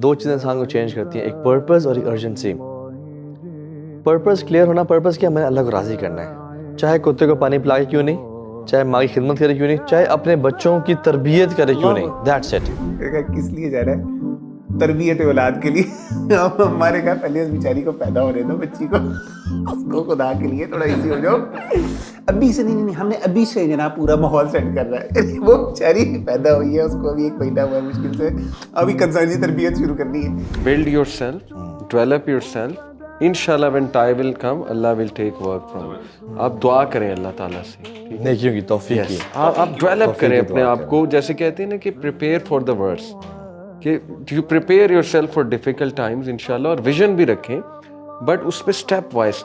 دو چیزیں انسان کو چینج کرتی ہیں, ایک پرپز اور ایک ارجنسی. پرپز کلیئر ہونا, پرپز کیا, میں نے اللہ کو راضی کرنا ہے, چاہے کتے کو پانی پلا کے کیوں نہیں, چاہے ماں کی خدمت کرے کیوں نہیں, چاہے اپنے بچوں کی تربیت کرے کیوں نہیں. That's it. کس لیے جا رہا ہے؟ تربیت اولاد کے لیے. ہمارے گھر پہلے اس بیچاری کو پیدا ہونے دو, بچی کو, اس کو خدا کے لیے تھوڑا ایزی ہو جاؤ. ابھی سے نہیں, ہم نے ابھی سے جناب پورا ماحول سیٹ کر رہا ہے. وہ بیچاری پیدا ہوئی ہے, اس کو ابھی 1 مہینہ ہوا ہے مشکل سے, ابھی کنسرن تربیت شروع کرنی ہے. Build yourself, develop yourself. Inshallah when time will come, Allah will take work from you. آپ دعا کریں اللہ تعالیٰ سے, نیکیوں کی توفیق کی. آپ ڈیولپ کریں اپنے آپ کو, جیسے کہتے ہیں نا کہ prepare for the worst, کہ you prepare yourself for difficult times انشاءاللہ, اور ویژن بھی رکھیں, بٹ اس پہ اسٹیپ وائز,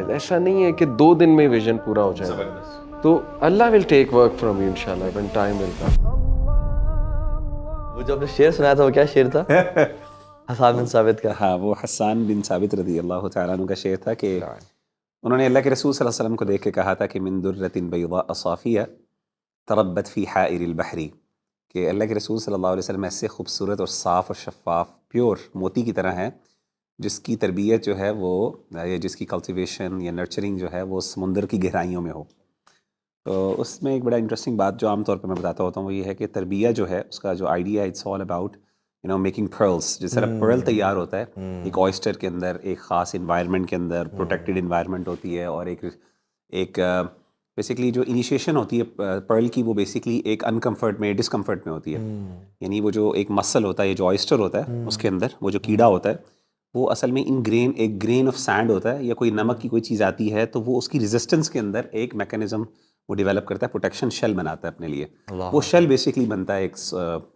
ایسا نہیں ہے کہ 2 دن میں ویژن پورا ہو جائے. تو اللہ will take work from you انشاءاللہ when time will come. وہ جو آپ نے شعر سنایا تھا, وہ کیا شعر تھا؟ حسان بن ثابت کا. ہاں, وہ حسان بن ثابت رضی اللہ تعالیٰ عنہ کا شعر تھا کہ انہوں نے اللہ کے رسول صلی اللہ علیہ وسلم کو دیکھ کے کہا تھا کہ من درۃ بیضاء صافیہ تربت فی حائر البحر, کہ اللہ کے رسول صلی اللہ علیہ وسلم ایسے خوبصورت اور صاف اور شفاف پیور موتی کی طرح ہیں, جس کی تربیت جو ہے وہ, یا جس کی کلٹیویشن یا نرچرنگ جو ہے وہ سمندر کی گہرائیوں میں ہو. تو اس میں ایک بڑا انٹرسٹنگ بات جو عام طور پہ میں بتاتا ہوتا ہوں وہ یہ ہے کہ تربیت جو ہے اس کا جو idea, it's all about making pearls. جس طرح پرل تیار ہوتا ہے ایک آئسٹر کے اندر, ایک خاص انوائرمنٹ کے اندر, پروٹیکٹڈ انوائرمنٹ ہوتی ہے, اور ایک بیسکلی جو انیشیشن ہوتی ہے پرل کی, وہ بیسکلی ایک انکمفرٹ میں, ڈسکمفرٹ میں ہوتی ہے. یعنی وہ جو ایک مسل ہوتا ہے, جو آئسٹر ہوتا ہے اس کے اندر, وہ جو کیڑا ہوتا ہے وہ اصل میں ایک گرین آف سینڈ ہوتا ہے, یا کوئی نمک کی کوئی چیز آتی ہے تو وہ اس کی ریزسٹنس کے اندر ایک میکینزم وہ ڈیولپ کرتا ہے, پروٹیکشن شیل بناتا ہے اپنے لیے. وہ شیل بیسکلی بنتا ہے ایک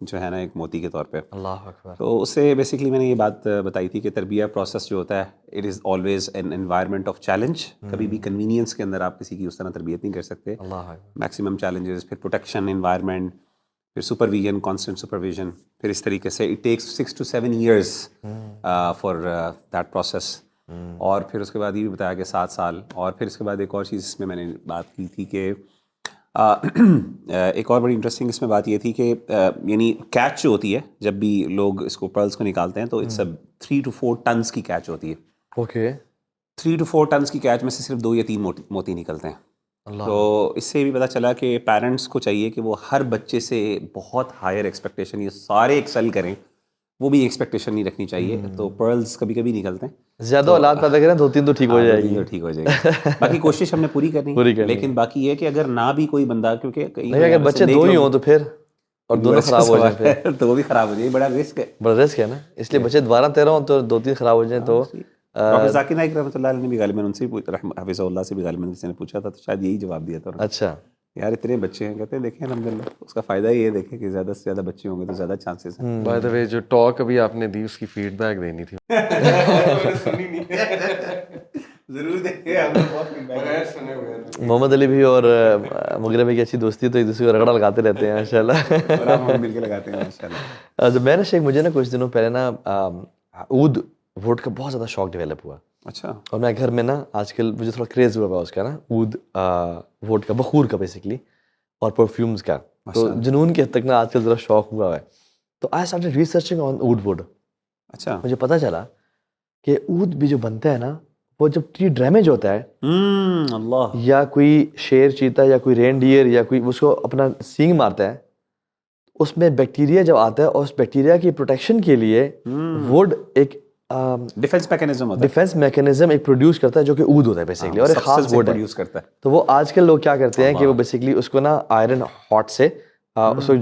جو ہے نا ایک موتی کے طور پہ. اللہ اکبر. تو اس سے بیسکلی میں نے یہ بات بتائی تھی کہ تربیت پروسیس جو ہوتا ہے it is always an environment of challenge. کبھی بھی کنوینئنس کے اندر آپ کسی کی اس طرح تربیت نہیں کر سکتے. میکسیمم چیلنجز, پھر پروٹیکشن انوائرمنٹ, پھر سپرویژن, کانسٹنٹ سپرویژن, پھر اس طریقے سے it takes 6 to 7 years for that process. اور پھر اس کے بعد یہ بھی بتایا کہ 7 سال. اور پھر اس کے بعد ایک اور چیز اس میں نے بات کی تھی کہ ایک اور بڑی انٹرسٹنگ اس میں بات یہ تھی کہ یعنی کیچ جو ہوتی ہے, جب بھی لوگ اس کو پرلس کو نکالتے ہیں تو اٹس 3 to 4 ٹنس کی کیچ ہوتی ہے. اوکے, 3 to 4 ٹنس کی کیچ میں سے صرف 2 یا 3 موتی نکلتے ہیں. تو اس سے بھی پتہ چلا کہ پیرنٹس کو چاہیے کہ وہ ہر بچے سے بہت ہائر ایکسپیکٹیشن, یہ سارے ایکسل کریں, وہ بھی ایکسپیکٹیشن نہیں رکھنی چاہیے. تو پرلز کبھی کبھی نکلتے ہیں, زیادہ اولاد پیدا کریں 2-3 تو ٹھیک ہو جائے گی, ٹھیک ہو جائے گی. باقی کوشش ہم نے پوری کرنی, لیکن باقی یہ کہ اگر نہ بھی کوئی بندہ, کیونکہ اگر بچے 2 ہی ہوں تو پھر, اور دونوں خراب ہو جائیں پھر تو وہ بھی خراب ہو جائے, بڑا رسک ہے. بڑا رسک ہے نا, اس لیے بچے 12-13 ہوں تو 2-3 خراب ہو جائیں تو. ڈاکٹر ذاکر نائک رحمۃ اللہ علیہ نے بھی غالباً ان سے حفظ اللہ سے بھی غالباً کسی نے پوچھا تھا, تو شاید یہی جواب دیا تھا. اچھا یار اتنے بچے ہیں, کہتے ہیں دیکھیں الحمدللہ اس کا فائدہ یہ ہے, دیکھیں کہ زیادہ سے زیادہ بچے ہوں گے تو زیادہ چانسز ہیں. بائی دا وے جو ٹاک ابھی آپ نے دی اس کی فیڈ بیک دینی تھی. ضرور دیکھیں. محمد علی بھی اور مغرب بھائی کی اچھی دوستی, تو ایک دوسرے کو رگڑا لگاتے رہتے ہیں ماشاء اللہ, اور آپ ہم مل کے لگاتے ہیں ماشاء اللہ. تو میں نے شیخ, مجھے نا کچھ دنوں پہلے نا عود ووٹ کا بہت زیادہ شوق ڈیولپ ہوا. اچھا. اور میں گھر میں نا آج کل مجھے تھوڑا کریز ہوا اس کا نا, عود ووٹ کا, بخور کا بیسکلی, اور پرفیومز کا, تو جنون کی حد تک نا آج کل ذرا شوق ہوا ہے. تو I started researching on oud wood. اچھا. مجھے پتہ چلا کہ عود بھی جو بنتا ہے نا, وہ جب ٹری ڈیمیج ہوتا ہے, اللہ, یا کوئی شیر چیتا یا کوئی رین ڈیئر یا کوئی اس کو اپنا سینگ مارتا ہے, اس میں بیکٹیریا جب آتا ہے, اور اس بیکٹیریا کی پروٹیکشن کے لیے ووڈ ایک ڈیفنس میکینزم ہوتا ہے, ڈیفنس میکینزم ایک پروڈیوس کرتا ہے, جو کہ عود ہوتا ہے بیسکلی, اور ایک خاص ووڈ پروڈیوس کرتا ہے. تو وہ آج کل لوگ کیا کرتے ہیں کہ وہ بیسکلی اس کو نا آئرن ہاٹ سے اس کو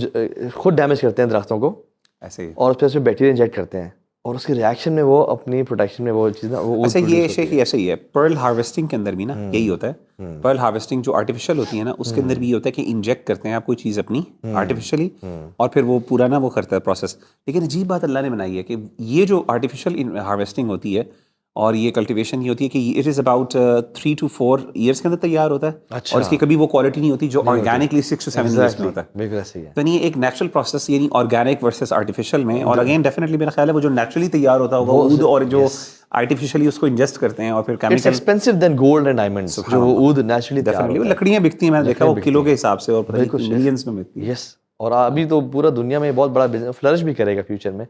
خود ڈیمیج کرتے ہیں درختوں کو ایسے ہی, اور اس میں بیکٹیریا انجیکٹ کرتے ہیں, اور اس کے ریئیکشن میں وہ اپنی پروٹیکشن میں وہ چیز نا وہ. اچھا, یہ شیخ ایسا ہی ہے پرل ہارویسٹنگ کے اندر بھی نا یہی ہوتا ہے. پرل ہارویسٹنگ جو آرٹیفیشیل ہوتی ہے نا, اس کے اندر بھی یہ ہوتا ہے کہ انجیکٹ کرتے ہیں آپ کوئی چیز اپنی آرٹیفیشلی, اور پھر وہ پورا نا وہ کرتا ہے پروسیس. لیکن عجیب بات اللہ نے بنائی ہے کہ یہ جو آرٹیفیشیل ہارویسٹنگ ہوتی ہے اور یہ کلٹیویشن یہ ہوتی ہے کہ it is about 3 to 4 years کے اندر تیار ہوتا ہے, اور اس کی کبھی وہ کوالٹی نہیں ہوتی جو آرگینکلی 6 to 7 ایئرس میں ہوتا ہے. تو یہ ایک نیچرل پروسیس, یعنی آرگینک ورسز آرٹیفیشیل میں. اور اگین ڈیفینیٹلی میرا خیال ہے وہ جو نیچرلی تیار ہوتا ہوگا عود, اور جو آرٹیفیشلی اس کو انجسٹ کرتے ہیں, اور پھر it's expensive then gold and diamonds, جو وہ عود نیچرلی ڈیفینیٹلی وہ لکڑیاں بکتی ہیں, میں نے دیکھا وہ کلو کے حساب سے, اور ملینز میں بکتی ہیں. یس, اور ابھی تو پورا دنیا میں بہت بڑا بزنس فلرش بھی کرے گا فیوچر میں.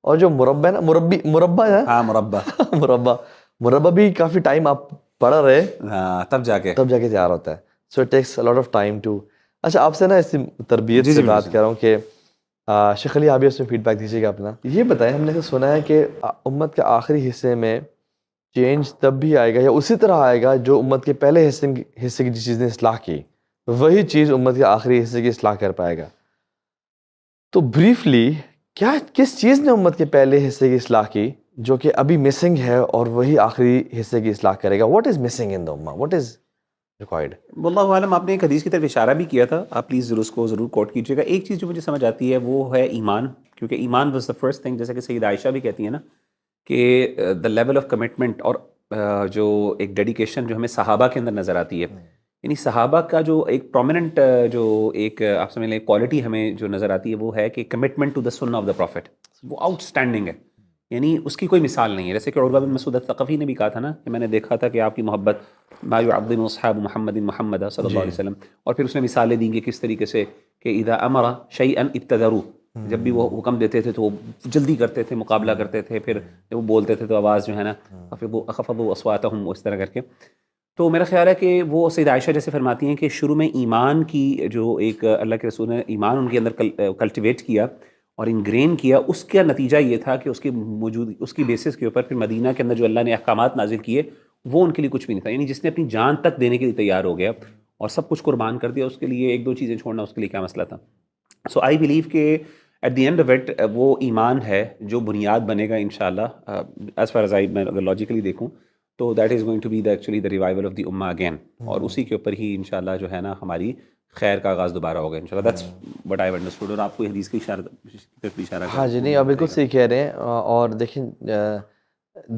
اور جو مربع ہے نا, مربع ہے, ہاں مربع مربع بھی کافی ٹائم آپ پڑھ رہے ہاں تب جا کے تیار ہوتا ہے. So it takes a lot of time too. اچھا آپ سے نا اس تربیت سے بات کر رہا ہوں کہ شیخ علی آپ بھی اس میں فیڈ بیک دیجیے گا اپنا. یہ بتائیں, ہم نے ایسا سنا ہے کہ امت کے آخری حصے میں چینج تب بھی آئے گا یا اسی طرح آئے گا جو امت کے پہلے حصے کی جس چیز نے اصلاح کی, وہی چیز امت کے آخری حصے کی اصلاح کر پائے گا. تو بریفلی کس چیز نے امت کے پہلے حصے کی اصلاح کی جو کہ ابھی مسنگ ہے اور وہی آخری حصے کی اصلاح کرے گا؟ واٹ از مسنگ ان دا امہ, واٹ از ریکوائرڈ؟ واللہ عالم. آپ نے ایک حدیث کی طرف اشارہ بھی کیا تھا, آپ پلیز ضرور اس کو ضرور کوٹ کیجیے گا. ایک چیز جو مجھے سمجھ آتی ہے وہ ہے ایمان, کیونکہ ایمان واز دا فرسٹ تھنگ, جیسے کہ سید عائشہ بھی کہتی ہیں نا کہ دا لیول آف کمٹمنٹ اور جو ایک ڈیڈیکیشن جو ہمیں صحابہ کے اندر نظر آتی ہے, یعنی صحابہ کا جو ایک پرومیننٹ جو ایک آپ سمجھ لیں کوالٹی ہمیں جو نظر آتی ہے وہ ہے کہ کمٹمنٹ ٹو دا سنہ آف دا پروفٹ, وہ آؤٹ اسٹینڈنگ ہے, یعنی اس کی کوئی مثال نہیں ہے. جیسے کہ عروہ بن مسعود الثقفی نے بھی کہا تھا نا کہ میں نے دیکھا تھا کہ آپ کی محبت ما يعظم اصحاب محمد محمد صلی اللہ علیہ وسلم, اور پھر اس نے مثالیں دیں کہ کس طریقے سے کہ اذا امر شیئا ابتدروا, جب بھی وہ حکم دیتے تھے تو وہ جلدی کرتے تھے, مقابلہ کرتے تھے, پھر جب وہ بولتے تھے تو آواز جو ہے نا خفضوا اصواتهم اس طرح کر کے. تو میرا خیال ہے کہ وہ سید عائشہ جیسے فرماتی ہیں کہ شروع میں ایمان کی جو ایک اللہ کے رسول نے ایمان ان کے اندر کلٹیویٹ کیا اور انگرین کیا, اس کا نتیجہ یہ تھا کہ اس کی بیسس کے اوپر پھر مدینہ کے اندر جو اللہ نے احکامات نازل کیے وہ ان کے لیے کچھ بھی نہیں تھا. یعنی جس نے اپنی جان تک دینے کے لیے تیار ہو گیا اور سب کچھ قربان کر دیا, اس کے لیے ایک دو چیزیں چھوڑنا اس کے لیے کیا مسئلہ تھا. سو آئی بلیو کہ at the end of it وہ ایمان ہے جو بنیاد بنے گا انشاءاللہ, ایز فار ایز میں اگر لاجیکلی دیکھوں تو that is going to be actually the revival of the امہ اگین, اور اسی کے اوپر ہی انشاءاللہ جو ہے نا ہماری خیر کا آغاز دوبارہ ہوگا انشاءاللہ. That's what I understood. اور آپ کو حدیث کی اشارہ ہاں جی, نہیں آپ بالکل صحیح کہہ رہے ہیں. اور دیکھیں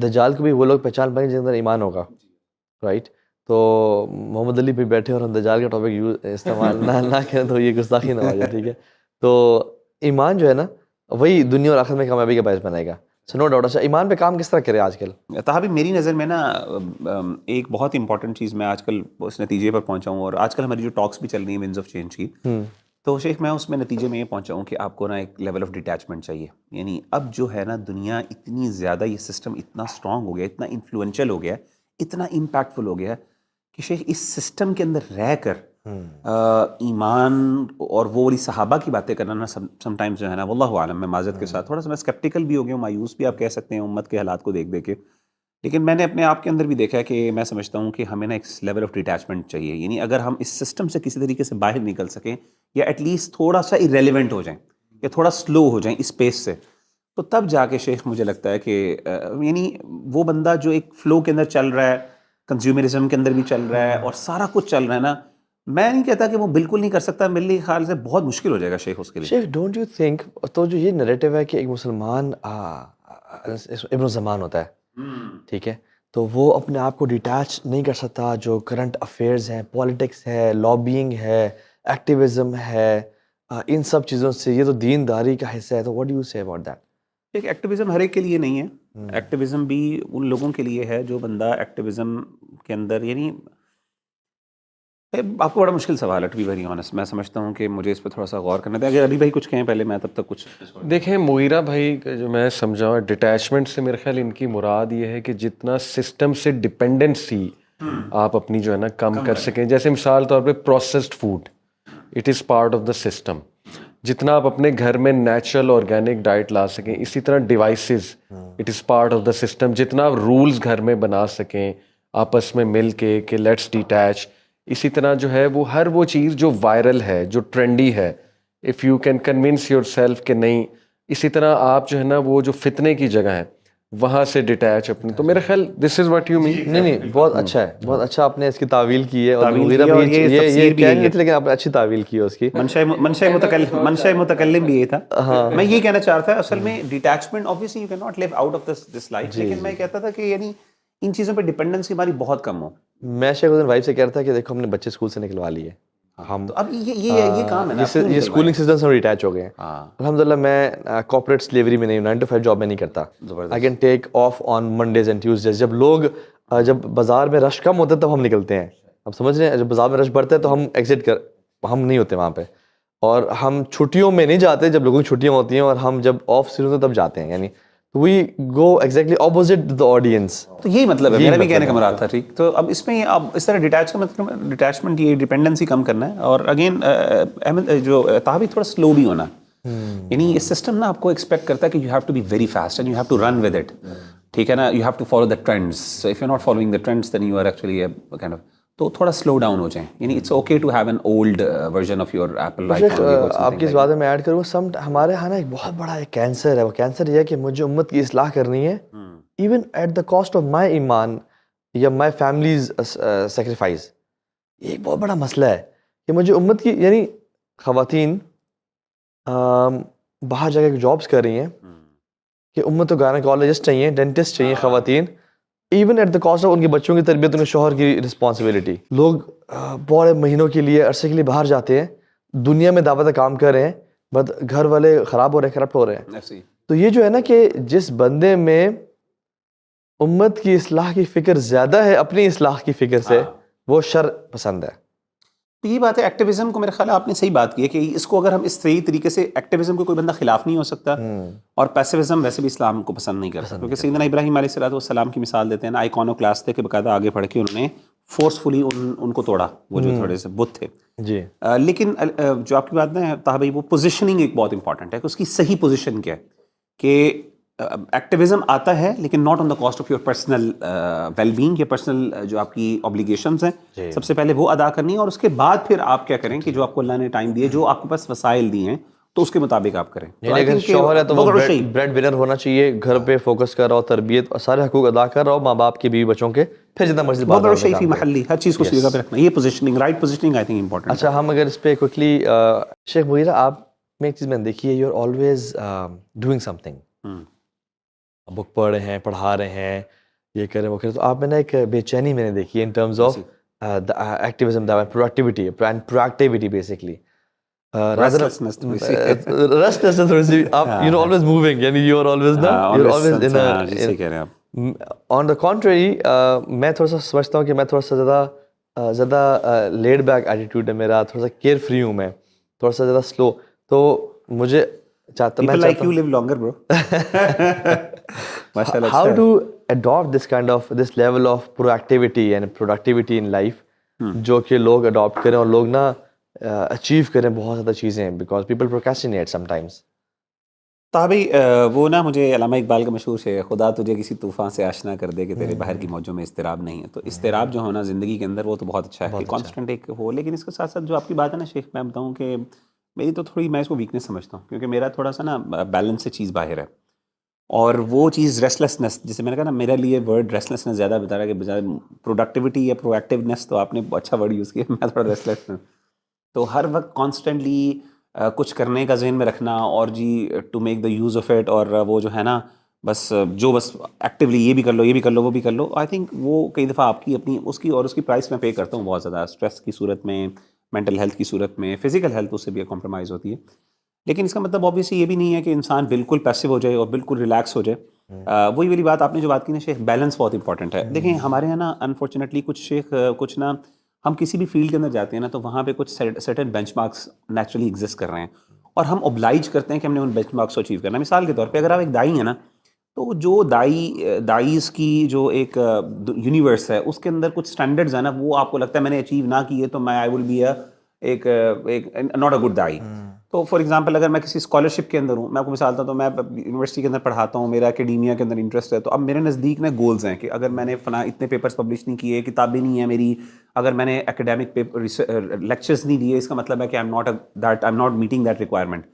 دجال کو بھی وہ لوگ پہچان پائیں گے جن کے اندر ایمان ہوگا, رائٹ. تو محمد علی بھی بیٹھے اور ہم دجال کا ٹاپک استعمال نہ کریں تو یہ گستاخی نہ ہو جائے, ٹھیک ہے. تو ایمان جو ہے نا وہی دنیا اور آخرت میں کامیابی کا باعث بنائے گا, سو نو ڈاؤٹ. اچھا ایمان پہ کام کس طرح کرے آج کل؟ تحابی میری نظر میں نا ایک بہت امپورٹنٹ چیز میں آج کل اس نتیجے پر پہنچا ہوں, اور آج کل ہماری جو ٹاکس بھی چل رہی ہیں ونز آف چینج کی, تو شیخ میں اس میں نتیجے میں یہ پہنچا ہوں کہ آپ کو نا ایک لیول آف ڈیٹیچمنٹ چاہیے. یعنی اب جو ہے نا دنیا اتنی زیادہ, یہ سسٹم اتنا اسٹرانگ ہو گیا, اتنا انفلوئنشل ہو گیا, اتنا امپیکٹفل ہو گیا کہ شیخ اس سسٹم کے اندر رہ کر ایمان اور وہ والی صحابہ کی باتیں کرنا نا سم ٹائمز جو ہے نا واللہ عالم, میں معذرت کے ساتھ تھوڑا سا میں اسکیپٹیکل بھی ہو گیا ہوں, مایوس بھی آپ کہہ سکتے ہیں امت کے حالات کو دیکھ کے, لیکن میں نے اپنے آپ کے اندر بھی دیکھا ہے کہ میں سمجھتا ہوں کہ ہمیں نا ایک لیول آف ڈیٹیچمنٹ چاہیے. یعنی اگر ہم اس سسٹم سے کسی طریقے سے باہر نکل سکیں یا ایٹ لیسٹ تھوڑا سا ایریلیونٹ ہو جائیں یا تھوڑا سلو ہو جائیں اس پیس سے, تو تب جا کے شیخ مجھے لگتا ہے کہ یعنی وہ بندہ جو ایک فلو کے اندر چل رہا ہے, کنزیومرزم کے اندر بھی چل رہا ہے اور سارا کچھ چل رہا ہے نا, میں نہیں کہتا کہ وہ بالکل نہیں کر سکتا, میرے خیال سے بہت مشکل ہو جائے گا شیخ اس کے لیے. شیخ ڈونٹ یو تھنک, تو جو یہ نریٹو ہے کہ ایک مسلمان ابن الزمان ہوتا ہے, ٹھیک ہے, تو وہ اپنے آپ کو ڈیٹیچ نہیں کر سکتا جو کرنٹ افیئرز ہیں, پالیٹکس ہے, لابینگ ہے, ایکٹیویزم ہے, ان سب چیزوں سے, یہ تو دینداری کا حصہ ہے. تو واٹ ڈو یو سے اباؤٹ دیٹ؟ ایک ایکٹیویزم ہر ایک کے لیے نہیں ہے, ایکٹیویزم بھی ان لوگوں کے لیے ہے جو بندہ ایکٹیویزم کے اندر, یعنی آپ کو بڑا مشکل سوال ہے ٹو بی ویری آنیسٹ. میں سمجھتا ہوں کہ مجھے اس پہ تھوڑا سا غور کرنا تھا. اگر ابھی بھائی کچھ کہیں پہلے میں تب تک کچھ دیکھیں. مغیرہ بھائی جو میں سمجھا ڈٹیچمنٹ سے میرے خیال ان کی مراد یہ ہے کہ جتنا سسٹم سے ڈپینڈنسی آپ اپنی جو ہے نا کم کر سکیں. جیسے مثال طور پہ processed food, it is part of the system. جتنا آپ اپنے گھر میں نیچرل آرگینک ڈائٹ لا سکیں, اسی طرح devices, it is part of the system. جتنا آپ رولز گھر میں بنا سکیں آپس میں مل کے کہ لیٹس ڈیٹیچ, اسی طرح جو ہے وہ ہر وہ چیز جو وائرل ہے, جو ٹرینڈی ہے, if you can convince yourself کہ نہیں, اسی طرح آپ جو ہے نا وہ جو فتنے کی جگہ ہے وہاں سے ڈیٹیچ اپنی. تو میرا خیال دس از واٹ یو مین. نہیں بہت اچھا ہے, بہت اچھا آپ نے اس کی تعویل کی ہے, اور مغیرہ بھی یہ کہہ نہیں تھے لیکن آپ نے اچھی تعویل کی ہے اس کی. منشأ متکلم بھی یہ تھا. میں یہ کہنا چاہتا تھا اصل میں detachment obviously you cannot live out of this life, لیکن میں کہتا تھا کہ یعنی ان چیزوں پہ ڈپینڈنسی ہماری بہت کم ہو. میں شیخ حسین وائف سے کہہ رہا تھا کہ دیکھو ہم نے بچے اسکول سے نکلوا لیے, ہم اب یہ کام ہے نا, یہ اسکولنگ سسٹم سے ریٹیچ ہو گئے ہیں. الحمدللہ میں کارپوریٹ سلیوری میں نہیں ہوں, 9 to 5 جاب میں نہیں کرتا. I can take off on Mondays and Tuesdays. جب بازار میں رش کم ہوتا ہے تب ہم نکلتے ہیں, اب سمجھ رہے ہیں, جب بازار میں رش بڑھتا ہے تو ہم ایگزٹ ہم نہیں ہوتے وہاں پہ. اور ہم چھٹیوں میں نہیں جاتے جب لوگوں کی چھٹیاں ہوتی ہیں, اور ہم جب آف سیزن ہوتے ہیں تب جاتے ہیں. یعنی وی گو ایگزیکٹلی اپوزٹ دا آڈینس. تو یہی مطلب ہے, میرا بھی کہنے کا مراد تھا. ٹھیک, تو اب اس میں اب اس طرح ڈیٹیچ کا مطلب ڈیٹیچمنٹ, یہ ڈیپینڈنسی کم کرنا ہے. اور اگین احمد جو طاہر بھی تھوڑا سلو بھی ہونا, یعنی یہ سسٹم نا آپ کو ایکسپیکٹ کرتا ہے کہ you have to be very fast and you have to run with it. ٹھیک ہے نا, you have to follow the trends. So if you not following the trends then you are actually kind of, تو تھوڑا slow down ہو جائیں. یعنی it's okay to have an old version of your Apple. آپ کی اس بات میں add کروں, ہمارے یہاں نا ایک بہت بڑا ایک کینسر ہے. وہ کینسر یہ ہے کہ مجھے امت کی اصلاح کرنی ہے even at the cost of my ایمان یا مائی فیملیز سیکریفائز. یہ ایک بہت بڑا مسئلہ ہے کہ مجھے امت کی, یعنی خواتین باہر جا کے جابس کر رہی ہیں کہ امت کو گائنیکالوجسٹ چاہیے, ڈینٹسٹ چاہیے خواتین, even at the cost of ان کے بچوں کی تربیت, ان کے شوہر کی رسپانسبلٹی. لوگ بڑے مہینوں کے لیے, عرصے کے لیے باہر جاتے ہیں, دنیا میں دعوت کام کر رہے ہیں, بٹ گھر والے خراب ہو رہے ہیں, کرپٹ ہو رہے ہیں. تو یہ جو ہے نا کہ جس بندے میں امت کی اصلاح کی فکر زیادہ ہے اپنی اصلاح کی فکر سے, وہ شر پسند ہے. یہ بات ہے ایکٹیویزم کو, میرے خیال ہے آپ نے صحیح بات کی ہے کہ اس کو اگر ہم اس صحیح طریقے سے, ایکٹیویزم کو کوئی بندہ خلاف نہیں ہو سکتا, اور پیسیوزم ویسے بھی اسلام کو پسند نہیں کرتا. کیونکہ سیدنا ابراہیم علیہ السلام کی مثال دیتے ہیں نا, آئیکونو کلاس تھے کہ باقاعدہ آگے پڑھ کے انہوں نے فورسفلی ان کو توڑا, وہ جو تھوڑے سے بت تھے. جی, لیکن جو آپ کی بات ہے طاہر بھائی, وہ پوزیشننگ ایک بہت امپورٹنٹ ہے کہ اس کی صحیح پوزیشن کیا ہے. کہ ایکٹیویزم آتا ہے لیکن not on the cost of your personal well being, یا پرسنل جو آپ کی اوبلیگیشنز ہیں سب سے پہلے وہ ادا کرنی ہے, اور اس کے بعد پھر آپ کیا کریں کہ جو آپ کو اللہ نے ٹائم دیے, جو آپ کے پاس وسائل دیے ہیں, تو اس کے مطابق آپ کریں. اگر شوہر ہے تو وہ بریڈ ونر ہونا چاہیے, گھر پہ فوکس کر رہا ہو, تربیت اور سارے حقوق ادا کر رہا ہو, ماں باپ کی, بیوی بچوں کے, پھر جتنا مرضی بات شیفی محلی, ہر چیز کو اسی جگہ پہ رکھنا. یہ positioning, right positioning I think important. اچھا, ہم اگر اس پہ کوئکلی, شیخ مغیرہ آپ میں ایک چیز میں نے دیکھی ہے, you are always doing something. Book پڑھ رہے ہیں, پڑھا رہے ہیں, یہ کریں وہ کریں, تو آپ میں نے ایک بے چینی میں نے دیکھی ہے in terms of activism, productivity, productivity basically. restlessness تھوڑی سی, آپ یو نو آلویز موونگ, یعنی یو آر آلویز نا, یو آر آلویز ان جیسے کہہ رہے ہیں آپ. آن دا کنٹریری, میں تھوڑا سا سمجھتا ہوں کہ میں تھوڑا سا زیادہ لیڈ بیک ایٹیٹیوڈ ہے میرا, تھوڑا سا کیئر فری ہوں میں, تھوڑا سا زیادہ سلو. تو مجھے People like you live longer, bro. How to adopt this level of proactivity and productivity in life, جو کہ لوگ adopt کریں اور لوگ نا اچیو کریں بہت زیادہ چیزیں, because people procrastinate sometimes. طاہبی وہ نا, مجھے علامہ اقبال کا مشہور ہے, خدا تجھے کسی طوفان سے آشنا کر دے کہ تیرے باہر کی موجوں میں اضطراب نہیں ہے. تو اضطراب جو ہونا زندگی کے اندر, وہ تو بہت اچھا ہے کہ کانسٹنٹ ایک ہو. لیکن اس کے ساتھ ساتھ جو آپ کی بات ہے نا شیخ, میں بتاؤں کہ میری تو تھوڑی, میں اس کو ویکنیس سمجھتا ہوں, کیونکہ میرا تھوڑا سا نا بیلنس سے چیز باہر ہے. اور وہ چیز ریسٹلیسنس, جسے میں نے کہا نا, میرے لیے ورڈ ریسٹلیسنس زیادہ بتا رہا ہے کہ بجائے پروڈکٹیوٹی یا پرو ایکٹیونیس, تو آپ نے اچھا ورڈ یوز کیا, میں تھوڑا ریسٹلیس ہوں. تو ہر وقت کانسٹنٹلی کچھ کرنے کا ذہن میں رکھنا, اور جی to make the use of it, اور وہ جو ہے نا بس ایکٹیولی یہ بھی کر لو, یہ بھی کر لو, وہ بھی کر لو. آئی تھنک وہ کئی دفعہ آپ کی اپنی اس کی, اور اس کی پرائس میں پے کرتا ہوں بہت زیادہ, اسٹریس کی صورت میں, مینٹل ہیلتھ کی صورت میں, فزیکل ہیلتھ اس سے بھی کمپرومائز ہوتی ہے. لیکن اس کا مطلب آبویسلی یہ بھی نہیں ہے کہ انسان بالکل پیسو ہو جائے اور بالکل ریلیکس ہو جائے. وہی والی بات آپ نے جو بات کی نا شیخ, بیلنس بہت امپورٹنٹ ہے. دیکھیں ہمارے یہاں نا انفارچونیٹلی کچھ شیخ, کچھ نا, ہم کسی بھی فیلڈ کے اندر جاتے ہیں نا, تو وہاں پہ کچھ certain bench marks naturally exist کر رہے ہیں, اور ہم اوبلائج کرتے ہیں کہ ہم نے ان بینچ مارکس کو اچیو کرنا ہے. مثال کے طور پہ اگر آپ ایک دائی ہیں نا, تو جو دائیز کی جو ایک یونیورس ہے, اس کے اندر کچھ اسٹینڈرڈز ہیں نا, وہ آپ کو لگتا ہے میں نے اچیو نہ کیے تو میں آئی ول بی ایک ناٹ اے گڈ دائی. تو فار ایگزامپل اگر میں کسی اسکالرشپ کے اندر ہوں, میں آپ کو مثال دیتا ہوں, تو میں یونیورسٹی کے اندر پڑھاتا ہوں, میرا اکیڈیمیا کے اندر انٹرسٹ ہے, تو اب میرے نزدیک نا گولز ہیں کہ اگر میں نے فلاں اتنے پیپرز پبلش نہیں کیے, کتابیں نہیں ہیں میری, اگر میں نے اکیڈیمک لیکچرز نہیں دیے, اس کا مطلب ہے کہ I am not meeting that requirement.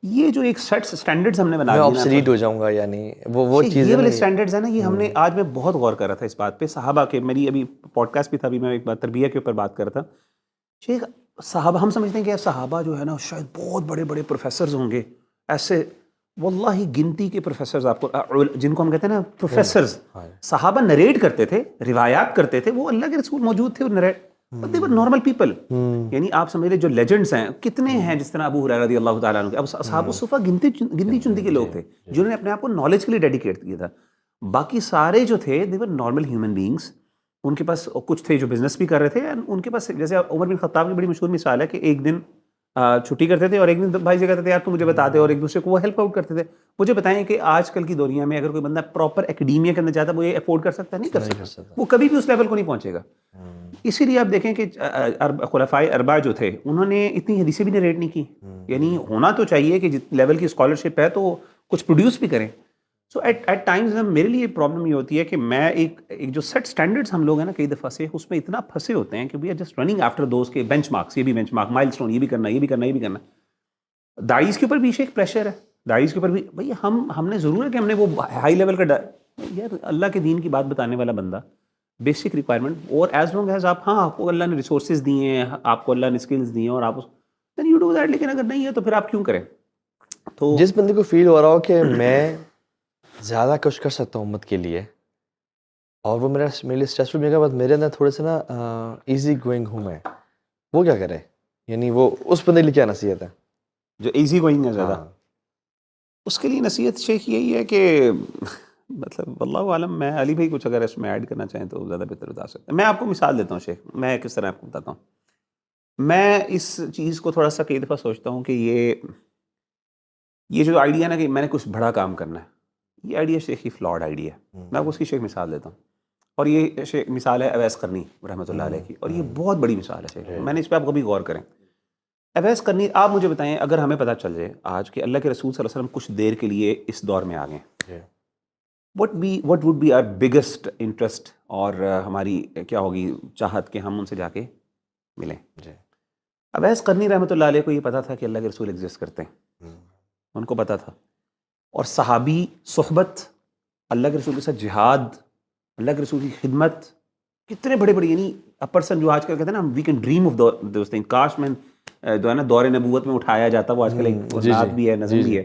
یہ جو ایک سیٹ اسٹینڈرڈز ہم نے بنا دیے, آبسلیٹ ہو جاؤں گا, یعنی وہ چیزیں, یہ والے اسٹینڈرڈز ہیں نا, یہ ہم نے, آج میں بہت غور کر رہا تھا اس بات پہ. صحابہ کے, میری ابھی پوڈ کاسٹ بھی تھا, ابھی میں ایک بات تربیت کے اوپر بات کر رہا تھا. شیخ صحابہ, ہم سمجھتے ہیں کہ صحابہ جو ہے نا شاید بہت بڑے بڑے پروفیسرز ہوں گے, ایسے واللہ گنتی کے پروفیسرز آپ کو, جن کو ہم کہتے ہیں نا پروفیسرز, صحابہ نریٹ کرتے تھے, روایات کرتے تھے, وہ اللہ کے رسول موجود تھے, they were normal people. یعنی آپ سمجھ لیں جو لیجنڈس ہیں کتنے ہیں, جس طرح ابو ہریرہ رضی اللہ تعالیٰ عنہ, اب اصحاب الصفہ گنتی چنتی کے لوگ تھے جنہوں نے اپنے آپ کو نالج کے لیے ڈیڈیکیٹ کیا تھا. باقی سارے جو تھے they were normal human beings. ان کے پاس کچھ تھے جو بزنس بھی کر رہے تھے, ان کے پاس, جیسے عمر بن خطاب کی بڑی مشہور مثال ہے کہ ایک دن چھٹی کرتے تھے اور ایک دن بھائی سے کہتے تھے یار تو مجھے بتا دے، اور ایک دوسرے کو وہ ہیلپ آؤٹ کرتے تھے. مجھے بتائیں کہ آج کل کی دنیا میں اگر کوئی بندہ پراپر اکیڈیمیا کے اندر جاتا ہے وہ یہ افورڈ کر سکتا ہے؟ نہیں کر سکتا. وہ کبھی بھی اس لیول کو نہیں پہنچے گا. اسی لیے آپ دیکھیں کہ خلفائے اربعہ جو تھے انہوں نے اتنی حدیثیں بھی نریٹ نہیں کی. یعنی ہونا تو چاہیے کہ جس لیول کی اسکالرشپ ہے تو کچھ پروڈیوس بھی کریں. سو ایٹ ٹائمز میرے لیے پرابلم یہ ہوتی ہے کہ میں ایک جو سیٹ اسٹینڈرڈس ہم لوگ ہیں نا کئی دفعہ سے اس میں اتنا پھنسے ہوتے ہیں کہ we are just running after those کے بینچ مارکس، یہ بھی بینچ مارک، مائل اسٹون، یہ بھی کرنا، یہ بھی کرنا، یہ بھی کرنا. داعیز کے اوپر بھی ایک پریشر ہے. داعیز کے اوپر بھی بھائی ہم نے ضرور ہے کہ ہم نے وہ ہائی لیول کا یار اللہ کے دین کی بات بتانے والا بندہ بیسک ریکوائرمنٹ، اور ایز لانگ ایز آپ آپ کو اللہ نے ریسورسز دیے ہیں، آپ کو اللہ نے اسکلز دی ہیں اور آپ دین یو ڈو دیٹ. لیکن اگر نہیں ہے تو پھر آپ کیوں کریں؟ تو جس بندے کو فیل ہو رہا ہو کہ میں زیادہ کچھ کر سکتا ہوں امت کے لیے اور وہ میرے لیے اسٹریسفل بھی ہے، بس میرے اندر تھوڑے سے نا ایزی گوئنگ ہوں میں، وہ کیا کرے؟ یعنی وہ اس بندے کے لیے کیا نصیحت ہے جو ایزی گوئنگ ہے زیادہ؟ اس کے لیے نصیحت شیخ یہی ہے کہ مطلب واللہ عالم، میں علی بھائی کچھ اگر اس میں ایڈ کرنا چاہیں تو زیادہ بہتر بتا سکتے ہیں. میں آپ کو مثال دیتا ہوں شیخ، میں کس طرح آپ کو بتاتا ہوں. میں اس چیز کو تھوڑا سا کئی دفعہ سوچتا ہوں کہ یہ جو آئیڈیا نا کہ میں نے کچھ بڑا کام کرنا ہے، یہ آئیڈیا شیخ ہی فلاڈ آئیڈیا ہے. میں آپ کو اس کی شیخ مثال دیتا ہوں، اور یہ شیخ مثال ہے اویس قرنی رحمۃ اللہ علیہ کی، اور یہ بہت بڑی مثال ہے شیخ. میں نے اس پہ آپ کبھی غور کریں. اویس قرنی، آپ مجھے بتائیں اگر ہمیں پتہ چل جائے آج کہ اللہ کے رسول صلی اللہ علیہ وسلم کچھ دیر کے لیے اس دور میں آ گئے، what would be our biggest interest، اور ہماری کیا ہوگی چاہت کہ ہم ان سے جا کے ملیں. اویس قرنی رحمۃ اللہ علیہ کو یہ پتا تھا کہ اللہ کے رسول ایگزسٹ کرتے ہیں، ان کو پتا تھا. اور صحابی صحبت، اللہ کے رسول کے ساتھ جہاد، اللہ کے رسول کی خدمت، کتنے بڑے بڑے، یعنی پرسن جو آج کل کہتے ہیں نا we can dream of those thing, کاش میں جو ہے نا دور نبوت میں اٹھایا جاتا. وہ آج کل ایک نعت بھی ہے، نظم بھی ہے.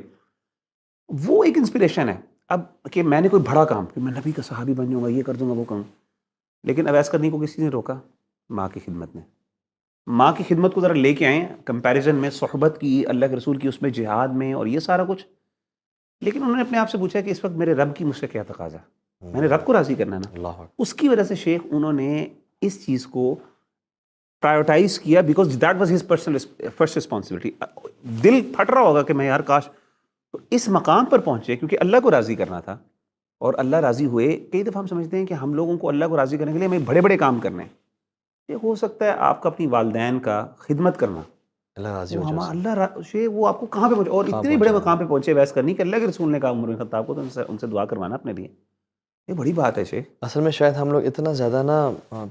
وہ ایک انسپریشن ہے. اب کہ میں نے کوئی بڑا کام کہ میں نبی کا صحابی بن جاؤں گا، یہ کر دوں گا، وہ کروں. لیکن اویس قرنی کو کسی نے روکا؟ ماں کی خدمت نے. ماں کی خدمت کو ذرا لے کے آئیں کمپیریزن میں، صحبت کی، اللہ کے رسول کی، اس میں جہاد میں، اور یہ سارا کچھ. لیکن انہوں نے اپنے آپ سے پوچھا کہ اس وقت میرے رب کی مجھ سے کیا تقاضا، میں نے رب کو راضی کرنا ہے نا. اس کی وجہ سے شیخ انہوں نے اس چیز کو پرائیورٹائز کیا، because that was his personal first responsibility. دل پھٹ رہا ہوگا کہ میں یار کاش تو اس مقام پر پہنچے، کیونکہ اللہ کو راضی کرنا تھا اور اللہ راضی ہوئے. کئی دفعہ ہم سمجھتے ہیں کہ ہم لوگوں کو اللہ کو راضی کرنے کے لیے ہمیں بڑے بڑے کام کرنے ہیں. یہ ہو سکتا ہے آپ کا اپنی والدین کا خدمت کرنا، اللہ راضی ہو جائے، اللہ وہ آپ کو کہاں پہ پہنچے، اور اتنے بڑے مقام پہ پہنچے ویس کرنی کہ اللہ کے رسول نے کہا عمر بن خطاب کو تو ان سے دعا کروانا اپنے لیے. یہ بڑی بات ہے شیخ. اصل میں شاید ہم لوگ اتنا زیادہ نا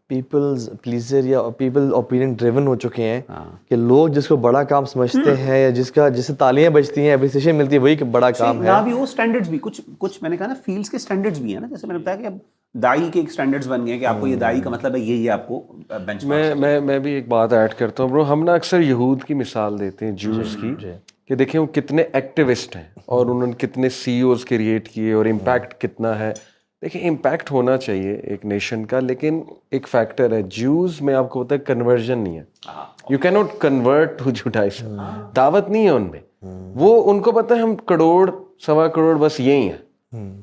پیپلز پلیزر یا پیپل اوپینین ڈریون ہو چکے ہیں کہ لوگ جس کو بڑا کام سمجھتے ہیں یا جس سے تالیاں بجتی ہیں، اپریسیشن ملتی ہے، وہی بڑا کام ہے. نہ بھی وہ سٹینڈرڈز بھی کچھ میں نے کہا نا فیلڈز کے سٹینڈرڈز بھی ہیں نا. جیسے میں نے بتایا کہ اب داعی کے ایک سٹینڈرڈز بن گئے ہیں کہ آپ کو یہ داعی کا مطلب ہے یہ آپ کو بینچ مارک. میں بھی ایک بات ایڈ کرتا ہوں برو. ہم نا اکثر یہود کی مثال دیتے ہیں، جوز کی، کہ دیکھیں وہ کتنے ایکٹیوسٹ ہیں اور انہوں نے کتنے سی اوز کریٹ کیے اور امپیکٹ کتنا ہے. دیکھیں امپیکٹ ہونا چاہیے ایک نیشن کا، لیکن ایک فیکٹر ہے جوز میں آپ کو پتہ ہے کنورژن نہیں ہے. یو کی ناٹ کنورٹ ٹو جوڈائزم، دعوت نہیں ہے ان میں. وہ ان کو پتہ ہے ہم کروڑ سوا کروڑ بس یہی ہیں،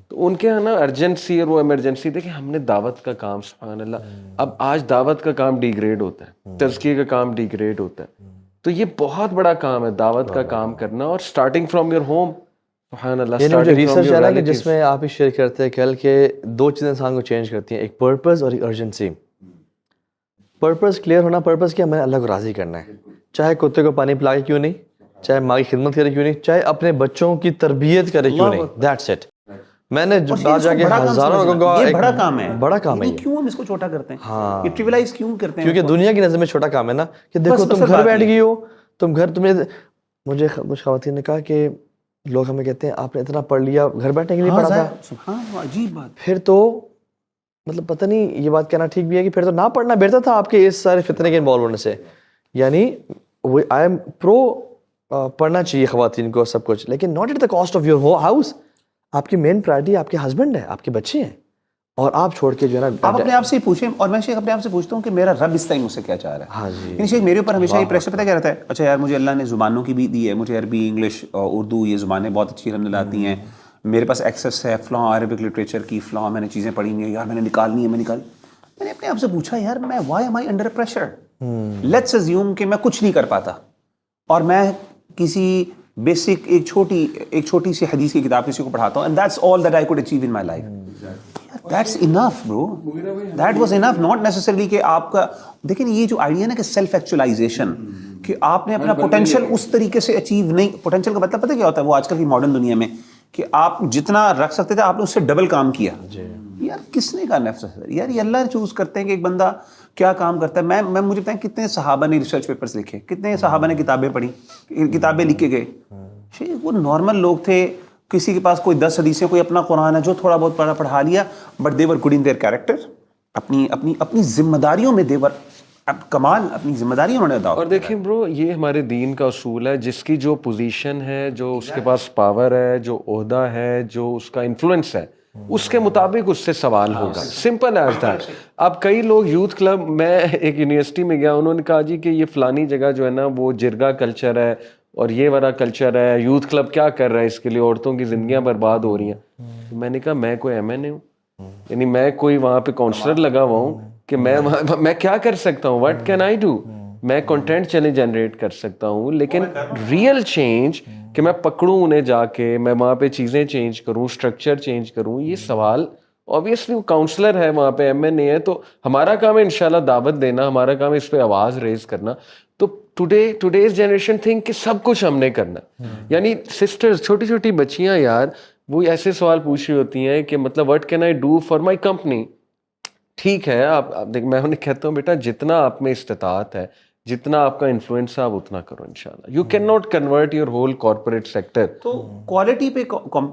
تو ان کے یہاں نا ارجنسی اور وہ ایمرجنسی. دیکھیں ہم نے دعوت کا کام، سبحان اللہ، اب آج دعوت کا کام ڈیگریڈ ہوتا ہے، تزکیے کا کام ڈیگریڈ ہوتا ہے. تو یہ بہت بڑا کام ہے دعوت کا کام کرنا، اور اسٹارٹنگ فرام یور ہوم. سبحان اللہ. یہ جو ریسرچ ہے نا کہ جس میں آپ ہی شیئر کرتے ہیں کل کہ دو چیزیں انسان کو چینج کرتی ہیں، ایک پرپز اور ایک ارجنسی. پرپز کلیئر ہونا، پرپز کیا، میں اللہ کو راضی کرنا ہے، چاہے کتے کو پانی پلا کے کیوں نہیں، چاہے ماں کی خدمت کرے کیوں نہیں، چاہے اپنے بچوں کی تربیت کرے کیوں نہیں. That's it. میں نے جا کے ہزاروں لوگوں کو یہ بڑا کام ہے، بڑا کام ہے. کیوں ہم اس کو چھوٹا کرتے ہیں، یہ ٹریولائز کیوں کرتے ہیں؟ کیونکہ دنیا کی نظر میں چھوٹا کام ہے نا، کہ دیکھو تم گھر بیٹھ گئی ہو، مجھے کچھ خواتین نے کہا کہ لوگ ہمیں کہتے ہیں آپ نے اتنا پڑھ لیا، گھر بیٹھنے کے لیے پڑھا تھا. سبحان اللہ، عجیب بات. پھر تو مطلب پتہ نہیں یہ بات کہنا ٹھیک بھی ہے کہ پھر تو نہ پڑھنا بہتر تھا آپ کے اس سارے فتنے کے انوالو ہونے سے. یعنی آئی ایم پرو پڑھنا چاہیے خواتین کو سب کچھ، لیکن not at the cost of your house. آپ کی مین پرائرٹی آپ کے ہسبینڈ ہے، آپ کے بچے ہیں، اور آپ چھوڑ کے جو ہے نا آپ اپنے آپ سے پوچھیں. اور میں شیخ اپنے آپ سے پوچھتا ہوں کہ میرا رب اس ٹائم مجھ سے کیا چاہ رہا ہے. ہاں جی. یعنی شیخ میرے اوپر ہمیشہ یہ پریشر پتہ کیا رہتا ہے، اچھا یار مجھے اللہ نے زبانوں کی بھی دی ہے، مجھے عربی، انگلش، اردو، یہ زبانیں بہت اچھی الحمد للہ آتی ہیں، میرے پاس ایکسیس ہے فلاں عربک لٹریچر کی، فلاں میں نے چیزیں پڑھی ہیں، یار میں نے نکالنی ہے، میں نے اپنے آپ سے پوچھا یار میں why am I under pressure. Let's assume کہ میں کچھ نہیں کر پاتا، اور میں کسی بیسک ایک چھوٹی سی حدیث کی کتاب کسی کو پڑھاتا ہوں, and that's all that I could achieve in my life. That's enough bro, that was enough. Not necessarily کہ آپ کا دیکھیں یہ جو آئیڈیا نا کہ سیلف ایکچولائزیشن, کہ آپ نے اپنا پوٹینشیل اس طریقے سے اچیو نہیں, پوٹینشیل کا مطلب پتہ کیا ہوتا ہے, وہ آج کل کی ماڈرن دنیا میں کہ آپ جتنا رکھ سکتے تھے آپ نے اس سے ڈبل کام کیا. یار کس نے کرنا ہے یار, یہ اللہ چوز کرتے ہیں کہ ایک بندہ کیا کام کرتا ہے. میں مجھے بتائیں کتنے صحابہ نے ریسرچ پیپرز لکھے, کتنے صحابہ نے کتابیں پڑھی, کتابیں لکھ کے گئے. وہ نارمل لوگ تھے, کسی کے پاس کوئی 10 حدیثیں, کوئی اپنا قرآن ہے جو تھوڑا بہت پڑھا لیا, but they were good in their character, اپنی ذمہ داریوں میں دے ور کمال, اپنی ذمہ داریوں میں ادا. اور دیکھیں برو یہ ہمارے دین کا اصول ہے, جس کی جو پوزیشن ہے, جو اس کے پاس پاور ہے, جو عہدہ ہے, جو اس کا انفلوئنس ہے, اس کے مطابق اس سے سوال ہوگا. Simple as that. اب کئی لوگ یوتھ کلب, میں ایک یونیورسٹی میں گیا, انہوں نے کہا جی کہ یہ فلانی جگہ جو ہے نا وہ جرگا کلچر ہے اور یہ والا کلچر ہے, یوتھ کلب کیا کر رہا ہے اس کے لیے, عورتوں کی زندگیاں برباد ہو رہی ہیں. میں نے کہا میں کوئی ایم این اے ہوں, یعنی میں کوئی وہاں پہ کاؤنسلر لگا ہوا ہوں کہ میں کیا کر سکتا ہوں, واٹ کین آئی ڈو. میں کنٹینٹ چلے جنریٹ کر سکتا ہوں, لیکن ریئل چینج کہ میں پکڑوں انہیں جا کے, میں وہاں پہ چیزیں چینج کروں, اسٹرکچر چینج کروں, یہ سوال obviously وہ کاؤنسلر ہے وہاں پہ, ایم این اے ہے, تو ہمارا کام ہے انشاءاللہ دعوت دینا, ہمارا کام ہے اس پہ آواز ریز کرنا. تو ٹوڈیز جنریشن تھنک کہ سب کچھ ہم نے کرنا. یعنی سسٹرز, چھوٹی چھوٹی بچیاں یار, وہ ایسے سوال پوچھ رہی ہوتی ہیں کہ مطلب what can I do for my company. ٹھیک ہے, آپ دیکھ, میں انہیں کہتا ہوں بیٹا جتنا آپ میں استطاعت ہے, جتنا آپ کا انفلوئنس ہے, آپ اتنا کرو انشاءاللہ. You can not convert your whole corporate sector. تو کوالٹی پہ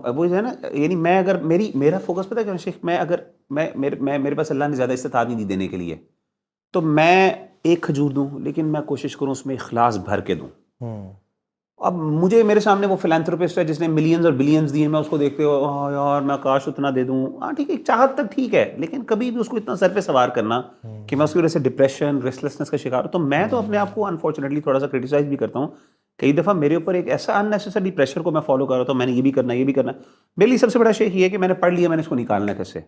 وہ ہے نا, یعنی میں اگر میرا فوکس پتہ ہے کہ شیخ, میں اگر میرے پاس اللہ نے زیادہ استطاعت نہیں دی دینے کے لیے, تو میں ایک کھجور دوں, لیکن میں کوشش کروں اس میں اخلاص بھر کے دوں. اب مجھے میرے سامنے وہ فلانتھروپسٹ ہے جس نے ملینز اور بلینز دیے, میں اس کو دیکھتے ہو یار میں کاش اتنا دے دوں. ہاں ٹھیک ہے, چاہت تک ٹھیک ہے, لیکن کبھی بھی اس کو اتنا سر پہ سوار کرنا کہ میں اس کی وجہ سے ڈپریشن, ریسٹلیسنس کا شکار ہوں. تو میں تو اپنے آپ کو انفارچونیٹلی تھوڑا سا کرٹیسائز بھی کرتا ہوں. کئی دفعہ میرے اوپر ایک ایسا ان نیسیسری پریشر کو میں فالو کر رہا ہوں, میں نے یہ بھی کرنا, یہ بھی کرنا. میرے لیے سب سے بڑا شیخ یہ ہے کہ میں نے پڑھ لیا, میں نے اس کو نکالنا کیسے.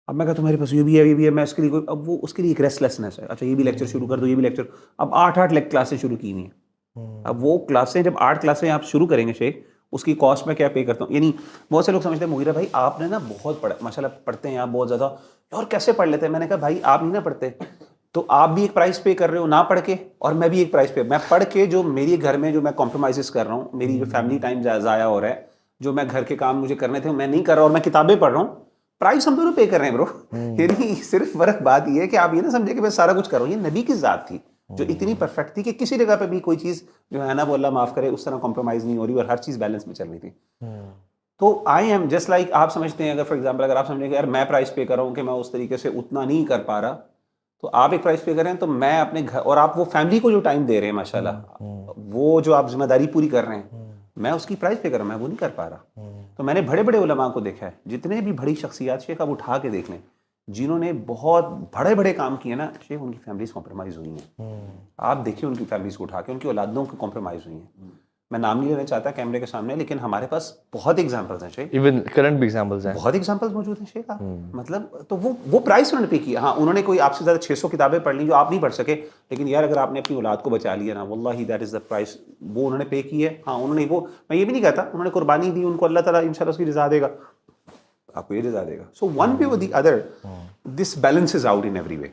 اب میں کہتا ہوں میرے پاس یہ بھی ہے, یہ بھی ہے, میں اس کے لیے اب وہ اس کے لیے ایک ریسٹلیسنس ہے. اچھا یہ بھی لیکچر شروع کر دو, یہ بھی لیکچر. اب 8 کلاسیں شروع کی ہوئی ہیں. اب وہ کلاسیں, جب 8 کلاسیں آپ شروع کریں گے شیخ, اس کی کاسٹ میں کیا پے کرتا ہوں. یعنی بہت سے لوگ سمجھتے ہیں مغیرہ بھائی آپ نے نا بہت پڑھا, ماشاءاللہ پڑھتے ہیں آپ بہت زیادہ, اور کیسے پڑھ لیتے ہیں. میں نے کہا بھائی آپ نہیں نا پڑھتے, تو آپ بھی ایک پرائز پے کر رہے ہو نہ پڑھ کے, اور میں بھی ایک پرائز پے. میں پڑھ کے جو میری گھر میں جو میں کمپرومائزز کر رہا ہوں, میری جو فیملی ٹائم ضائع ہو رہا ہے, جو میں گھر کے کام مجھے کرنے تھے میں نہیں کر رہا, اور میں کتابیں پڑھ رہا ہوں, پرائز ہم دونوں پے کر رہے ہیں برو. یعنی صرف فرق بات یہ ہے کہ آپ یہ نہ سمجھے کہ میں سارا کچھ کر رہا ہوں. یہ نبی کی ذات تھی جو اتنی پرفیکٹ تھی کہ کسی جگہ پہ بھی کوئی چیز جو ہے نا وہ اللہ معاف کرے اس طرح کمپرومائز نہیں ہو رہی, اور ہر چیز بیلنس میں چل رہی تھی. تو آئی ایم جسٹ لائک, آپ سمجھتے ہیں اگر فار ایگزامپل اگر آپ سمجھیں کہ یار میں پرائز پے کر رہا ہوں کہ میں اس طریقے سے اتنا نہیں کر پا رہا, تو آپ ایک پرائز پے کر رہے ہیں, تو میں اپنے گھر, اور آپ وہ فیملی کو جو ٹائم دے رہے ہیں ماشاءاللہ, وہ جو آپ ذمہ داری پوری کر رہے ہیں, میں اس کی پرائز پے کر رہا ہوں, میں وہ نہیں کر پا رہا. تو میں نے بڑے بڑے علماء کو دیکھا ہے, جتنے بھی بڑی شخصیات شیخ آپ اٹھا کے دیکھ لیں, جنہوں نے بہت بڑے بڑے کام کیے نا شیخ, ان کی فیملیز کمپرومائز ہوئی ہیں. آپ دیکھیں ان کی فیملیز کو اٹھا کے, ان کی اولادوں کو کمپرومائز ہوئی ہیں. میں نام نہیں لینا چاہتا کیمرے کے سامنے, لیکن ہمارے پاس بہت ایگزامپلز ہیں شیخ, ایون کرنٹ بھی ایگزامپلز ہیں, بہت ایگزامپلز موجود ہیں شیخ. مطلب تو وہ پرائز انہوں نے پے کیا. ہاں انہوں نے کوئی آپ سے زیادہ 600 کتابیں پڑھ لی جو آپ نہیں پڑھ سکے, لیکن یار اگر آپ نے اپنی اولاد کو بچا لیا نا, واللہ دیٹ از دا پرائز, وہ انہوں نے پے کی ہے. ہاں انہوں نے, وہ میں یہ بھی نہیں کہتا, انہوں نے قربانی دی, ان کو اللہ تعالیٰ انشاءاللہ اس کی رضا دے گا, آپ کو یہ رضا دے گا. سو ون وے اور the other this balances out in every way.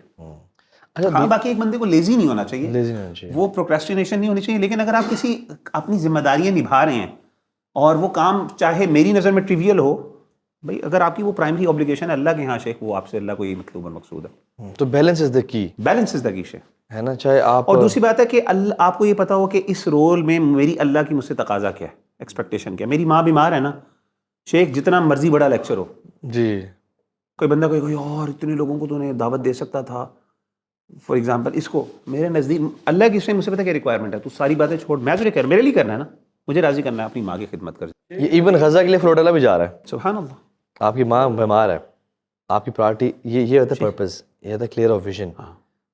ہاں باقی ایک بندے کو لیزی نہیں ہونا چاہیے, وہ پروکریسٹینیشن نہیں ہونی چاہیے. لیکن اگر آپ کسی اپنی ذمہ داریاں نبھا رہے ہیں, اور وہ کام چاہے میری نظر میں ٹریویل ہو, بھائی اگر آپ کی وہ پرائمری اوبلیگیشن ہے اللہ کے ہاں شیخ, وہ آپ سے اللہ کو یہی مطلوب اور مقصود ہے. تو بیلنس از دا کی, بیلنس از دا کی شیخ, ہے نا. چاہے آپ, اور دوسری بات ہے کہ آپ کو یہ پتا ہو کہ اس رول میں میری اللہ کی مجھ سے تقاضا کیا ہے, ایکسپیکٹیشن کیا ہے. میری ماں بیمار ہے نا شیخ, جتنا مرضی بڑا لیکچر ہو, جی کوئی بندہ کوئی یار اتنے لوگوں کو تو نے دعوت دے سکتا تھا, فار ایگزامپل اس کو, میرے نزدیک اللہ کی اس میں مجھ سے پتا کیا ریکوائرمنٹ ہے, تو ساری باتیں چھوڑ, میں تجھے میرے لیے کرنا ہے نا, مجھے راضی کرنا ہے, اپنی ماں کی خدمت کر. یہ ایون غزہ کے لیے فلوٹلا بھی جا رہا ہے. سبحان اللہ. آپ کی ماں بیمار ہے, آپ کی پرائرٹی یہ ہوتا ہے پرپز, یہ ہوتا ہے کلیئر آف ویژن.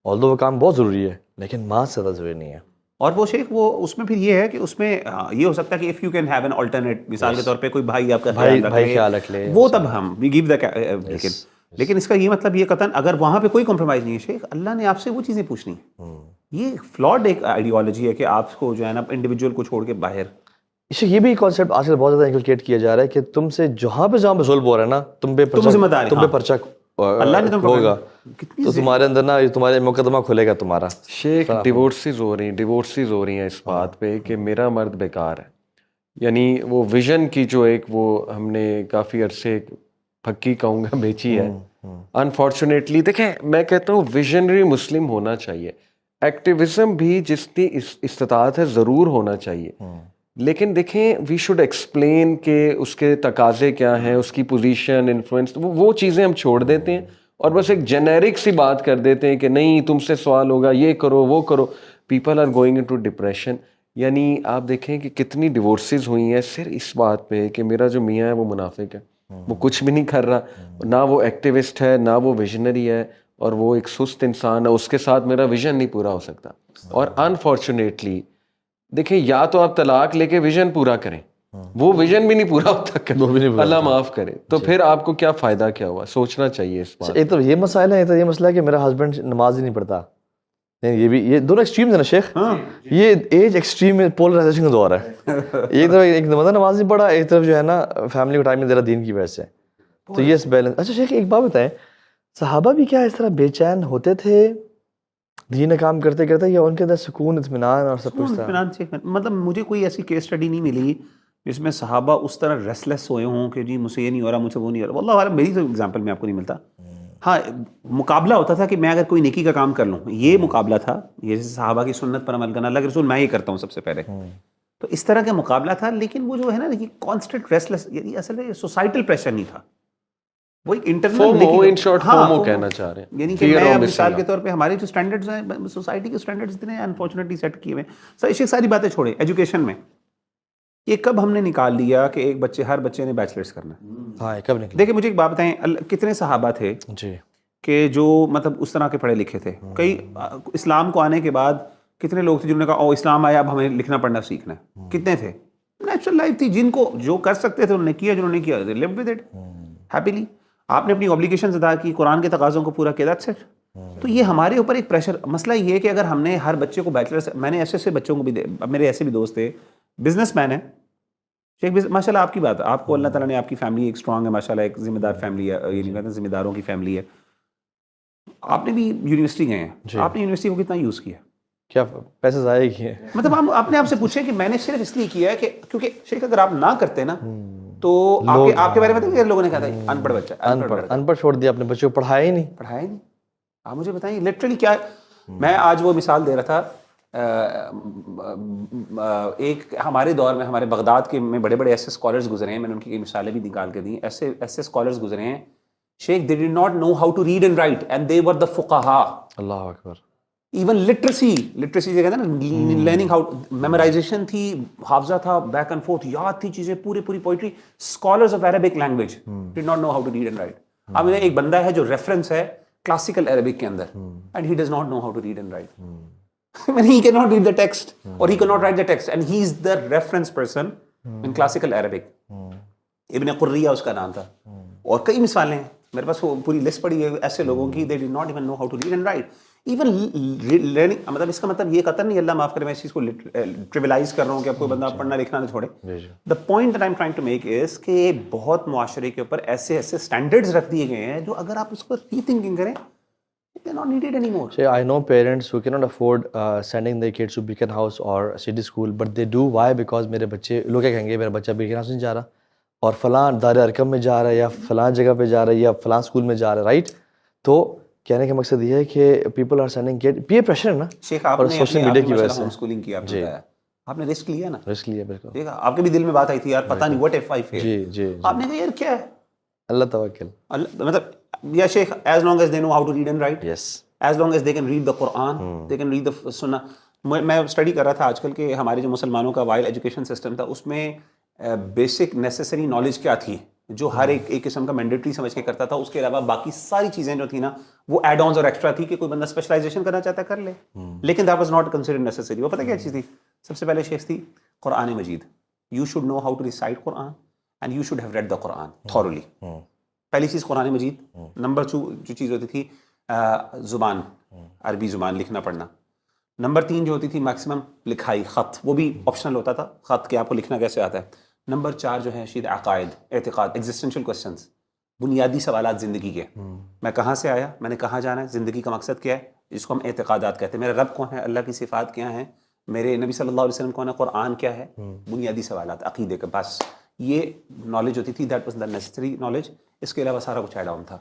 آلدو وہ کام بہت ضروری ہے, لیکن ماں سے زیادہ ضروری نہیں ہے. اور وہ شیخ وہ اس میں پھر یہ ہے کہ اس میں یہ ہو سکتا ہے کہ if you can have an alternate, مثال کے طور پہ کوئی بھائی آپ کا بھائی خیال رکھ لے, وہ تب ہم وی گیو دا, لیکن لیکن اس کا یہ مطلب یہ قطعاً اگر وہاں پہ کوئی کمپرومائز نہیں ہے شیخ, اللہ نے آپ سے وہ چیزیں پوچھنی. یہ فلاڈ ایک آئیڈیالوجی ہے کہ آپ کو جو ہے نا انڈیویجول کو چھوڑ کے باہر. یہ بھی کانسیپٹ آج کل بہت زیادہ انکلکیٹ کیا جا رہا ہے کہ تم سے جہاں پہ ظلم ہو رہا ہے نا, تم پہ پرچہ اللہ نے ہوگا, تو تمہارے اندر نا تمہارے مقدمہ کھلے گا تمہارا. شیخ ڈیورسز ہو رہی ہیں اس بات پہ کہ میرا مرد بیکار ہے. یعنی وہ ویژن کی جو ایک وہ ہم نے کافی عرصے پھکی کہوں گا بیچی ہے. انفارچونیٹلی دیکھیں میں کہتا ہوں ویژنری مسلم ہونا چاہیے, ایکٹیویزم بھی جتنی استطاعت ہے ضرور ہونا چاہیے, لیکن دیکھیں وی شوڈ ایکسپلین کہ اس کے تقاضے کیا ہیں, اس کی پوزیشن, انفلوئنس, وہ چیزیں ہم چھوڑ دیتے ہیں اور بس ایک جنیرک سی بات کر دیتے ہیں کہ نہیں تم سے سوال ہوگا, یہ کرو وہ کرو. People are going into depression. یعنی آپ دیکھیں کہ کتنی ڈیورسز ہوئی ہیں صرف اس بات پہ کہ میرا جو میاں ہے وہ منافق ہے, وہ کچھ بھی نہیں کر رہا, نہ وہ ایکٹیوسٹ ہے نہ وہ ویژنری ہے, اور وہ ایک سست انسان ہے, اس کے ساتھ میرا ویژن نہیں پورا ہو سکتا. اور انفارچونیٹلی دیکھیں یا تو آپ طلاق لے کے ویژن پورا کریں, وہ ویژن بھی نہیں پورا ہوتا, اللہ معاف کرے, تو پھر آپ کو کیا فائدہ کیا ہوا. سوچنا چاہیے اس بات. ایک تو یہ مسائل ہے, ایک تو یہ مسئلہ ہے کہ میرا ہسبینڈ نماز ہی نہیں پڑھتا. یہ بھی یہ دونوں ایکسٹریمز ہیں نا شیخ, یہ ایج ایکسٹریم میں پولرائزیشن کا دور ہے. ایک طرف ایک بندہ نماز نہیں پڑھا, ایک طرف جو ہے نا فیملی کو ٹائم نہیں دے رہا دین کی وجہ سے. تو یہ بیلنس. اچھا شیخ ایک بات بتائیں, صحابہ بھی کیا اس طرح بے چین ہوتے تھے دین کام کرتے کرتے, یا ان کے اندر سکون اطمینان اور سب کچھ تھا؟ مطلب مجھے کوئی ایسی کیس اسٹڈی نہیں ملی جس میں صحابہ اس طرح ریسلیس ہوئے ہوں کہ جی مجھ سے یہ نہیں ہو رہا, مجھ سے وہ نہیں ہو رہا. واللہ عالم میری تو ایگزامپل میں آپ کو نہیں ملتا. ہاں مقابلہ ہوتا تھا کہ میں اگر کوئی نیکی کا کام کر لوں, یہ مقابلہ تھا. یہ جیسے صحابہ کی سنت پر عمل کرنا, اللہ کے رسول میں یہ کرتا ہوں سب سے پہلے, تو اس طرح کا مقابلہ تھا. لیکن وہ جو ہے نا یہ کانسٹنٹ ریسلیس, یعنی اصل میں سوسائٹل پریشر نہیں تھا, وہ ایک انٹرنل کہنا چاہ رہے ہیں. یعنی کہ میں مثال کے طور پہ ہمارے جو اسٹینڈرڈز ہیں سوسائٹی کے اسٹینڈرڈز اتنے انفارچونیٹلی سیٹ کیے ہوئے ہیں. یہ ساری باتیں چھوڑیں, ایجوکیشن میں یہ کب ہم نے نکال لیا کہ ایک بچے ہر بچے نے بیچلرز کرنا ہے؟ ہاں کب نکلا؟ دیکھیں مجھے ایک بات بتائیں, کتنے صحابہ تھے جی کہ جو مطلب اس طرح کے پڑھے لکھے تھے. کئی اسلام کو آنے کے بعد کتنے لوگ تھے جنہوں نے کہا او اسلام آیا اب ہمیں لکھنا پڑھنا سیکھنا ہے. کتنے تھے؟ نیچرل لائف تھی, جن کو جو کر سکتے تھے انہوں نے کیا, جنہوں نے کیا they lived with it happily. آپ نے اپنی اوبلیگیشنز ادا کی, قرآن کے تقاضوں کو پورا کیا, that's it. تو یہ ہمارے اوپر ایک پریشر. مسئلہ یہ ہے کہ اگر ہم نے ہر بچے کو بیچلرس, میں نے ایسے بچوں کو بھی, میرے ایسے بھی دوست تھے بزنس مین ہیں شیخ, ماشاء اللہ آپ کی بات ہے, آپ کو اللہ تعالیٰ نے آپ کی فیملی ایک اسٹرانگ ہے ماشاء اللہ, ایک ذمہ دار فیملی ہے, یہ نہیں کہتے ذمہ داروں کی فیملی ہے. آپ نے بھی یونیورسٹی گئے ہیں, آپ نے یونیورسٹی کو کتنا یوز کیا, کیا پیسے ضائع کیے؟ مطلب ہم اپنے آپ سے پوچھیں کہ میں نے صرف اس لیے کیا ہے کہ کیونکہ شیخ اگر آپ نہ کرتے نا تو آپ کے بارے میں لوگوں نے کہا تھا ان پڑھ بچہ, ان پڑھ چھوڑ دیا, اپنے بچوں کو پڑھایا ہی نہیں. آپ مجھے بتائیں لٹرلی کیا. میں آج وہ مثال دے رہا تھا, ایک ہمارے دور میں ہمارے بغداد کے میں بڑے بڑے ایسے اسکالرز گزرے ہیں, میں نے ان کی مثالیں بھی نکال کے دی. ایسے اسکالرز گزرے ہیں شیخ, they did not know how to read and write and they were the fuqaha. Allah Akbar. Even literacy جو کہتے ہیں نا, لرننگ ہاؤ, میمورائزیشن تھی, حافظہ تھا, بیک اینڈ فورتھ یاد تھی چیزیں, پوری poetry. Scholars of Arabic language did not know how to read and write. اب ایک بندہ ہے جو ریفرنس ہے کلاسیکل عربک کے اندر, and he does not know how to read and write. He cannot read the text or he cannot write the text and he is the reference person in classical Arabic. ابن قریہ اس کا نام تھا. اور کئی مثالیں ہیں میرے پاس, وہ پوری لسٹ پڑی ہے ایسے لوگوں کی, they did not even know how to read and write. Even learning, مطلب اس کا مطلب یہ قطعاً نہیں, اللہ معاف کرے میں اس چیز کو ٹریولائز کر رہا ہوں کہ اب کوئی بندہ پڑھنا لکھنا نہ چھوڑے. The point that I am trying to make is کہ بہت معاشرے کے اوپر ایسے اسٹینڈرڈز رکھ دیے گئے ہیں جو اگر آپ اس کو ری تھنکنگ کریں they're not needed anymore. I know parents who cannot afford sending their kids to Beacon House or city school, but they do. Why? Because میرے بچے, لوگ کیا کہیں گے, میرا بچہ بیکن ہاؤس نہیں جا رہا اور فلاں دار ارکم میں جا رہا ہے یا فلاں جگہ پہ جا رہا ہے یا فلاں اسکول میں جا رہا ہے, رائٹ. تو کہنے کا مقصد یہ ہے کہ people are sending kid, peer pressure ہے نا شیخ, آپ نے سوشل میڈیا کی وجہ سے ہوم اسکولنگ کی, آپ نے رسک لیا نا, رسک لیا بالکل. دیکھا آپ کے بھی دل میں بات آئی تھی یار پتہ نہیں what if I fail. جی آپ نے کہا یار کیا ہے, اللہ توکل, مطلب یا شیخ as long as they know how to read and write, yes, as long as they can read the Quran, they can read the Sunnah. میں اسٹڈی کر رہا تھا آج کل کہ ہمارے جو مسلمانوں کا وائل ایجوکیشن سسٹم تھا اس میں بیسک نیسسری نالج کیا تھی جو ہر ایک قسم کا مینڈیٹری سمجھ کے کرتا تھا. اس کے علاوہ باقی ساری چیزیں جو تھی نا وہ ایڈ آنز اور ایکسٹرا تھی کہ کوئی بندہ اسپیشلائزیشن کرنا چاہتا ہے کر لے, لیکن that was not considered necessary. وہ پتہ کیا چیز تھی سب سے پہلے شیخ تھی قرآن مجید. You should know how to recite Quran and you should have read the Quran thoroughly. پہلی چیز قرآن مجید. نمبر 2 جو چیز ہوتی تھی زبان, عربی زبان لکھنا پڑھنا. نمبر 3 جو ہوتی تھی میکسیمم لکھائی, خط, وہ بھی آپشنل ہوتا تھا خط کہ آپ کو لکھنا کیسے آتا ہے. نمبر 4 جو ہے شید عقائد, اعتقاد, ایگزسٹینشیل کوسچنس, بنیادی سوالات زندگی کے. میں کہاں سے آیا, میں نے کہاں جانا ہے, زندگی کا مقصد کیا ہے, جس کو ہم اعتقادات کہتے ہیں. میرا رب کون ہے, اللہ کی صفات کیا ہیں, میرے نبی صلی اللہ علیہ وسلم کون ہے, قرآن کیا ہے, بنیادی سوالات عقیدے کے. بس یہ نالج ہوتی تھی, that was the necessary knowledge. اس کے علاوہ سارا کچھ ایڈ آن تھا.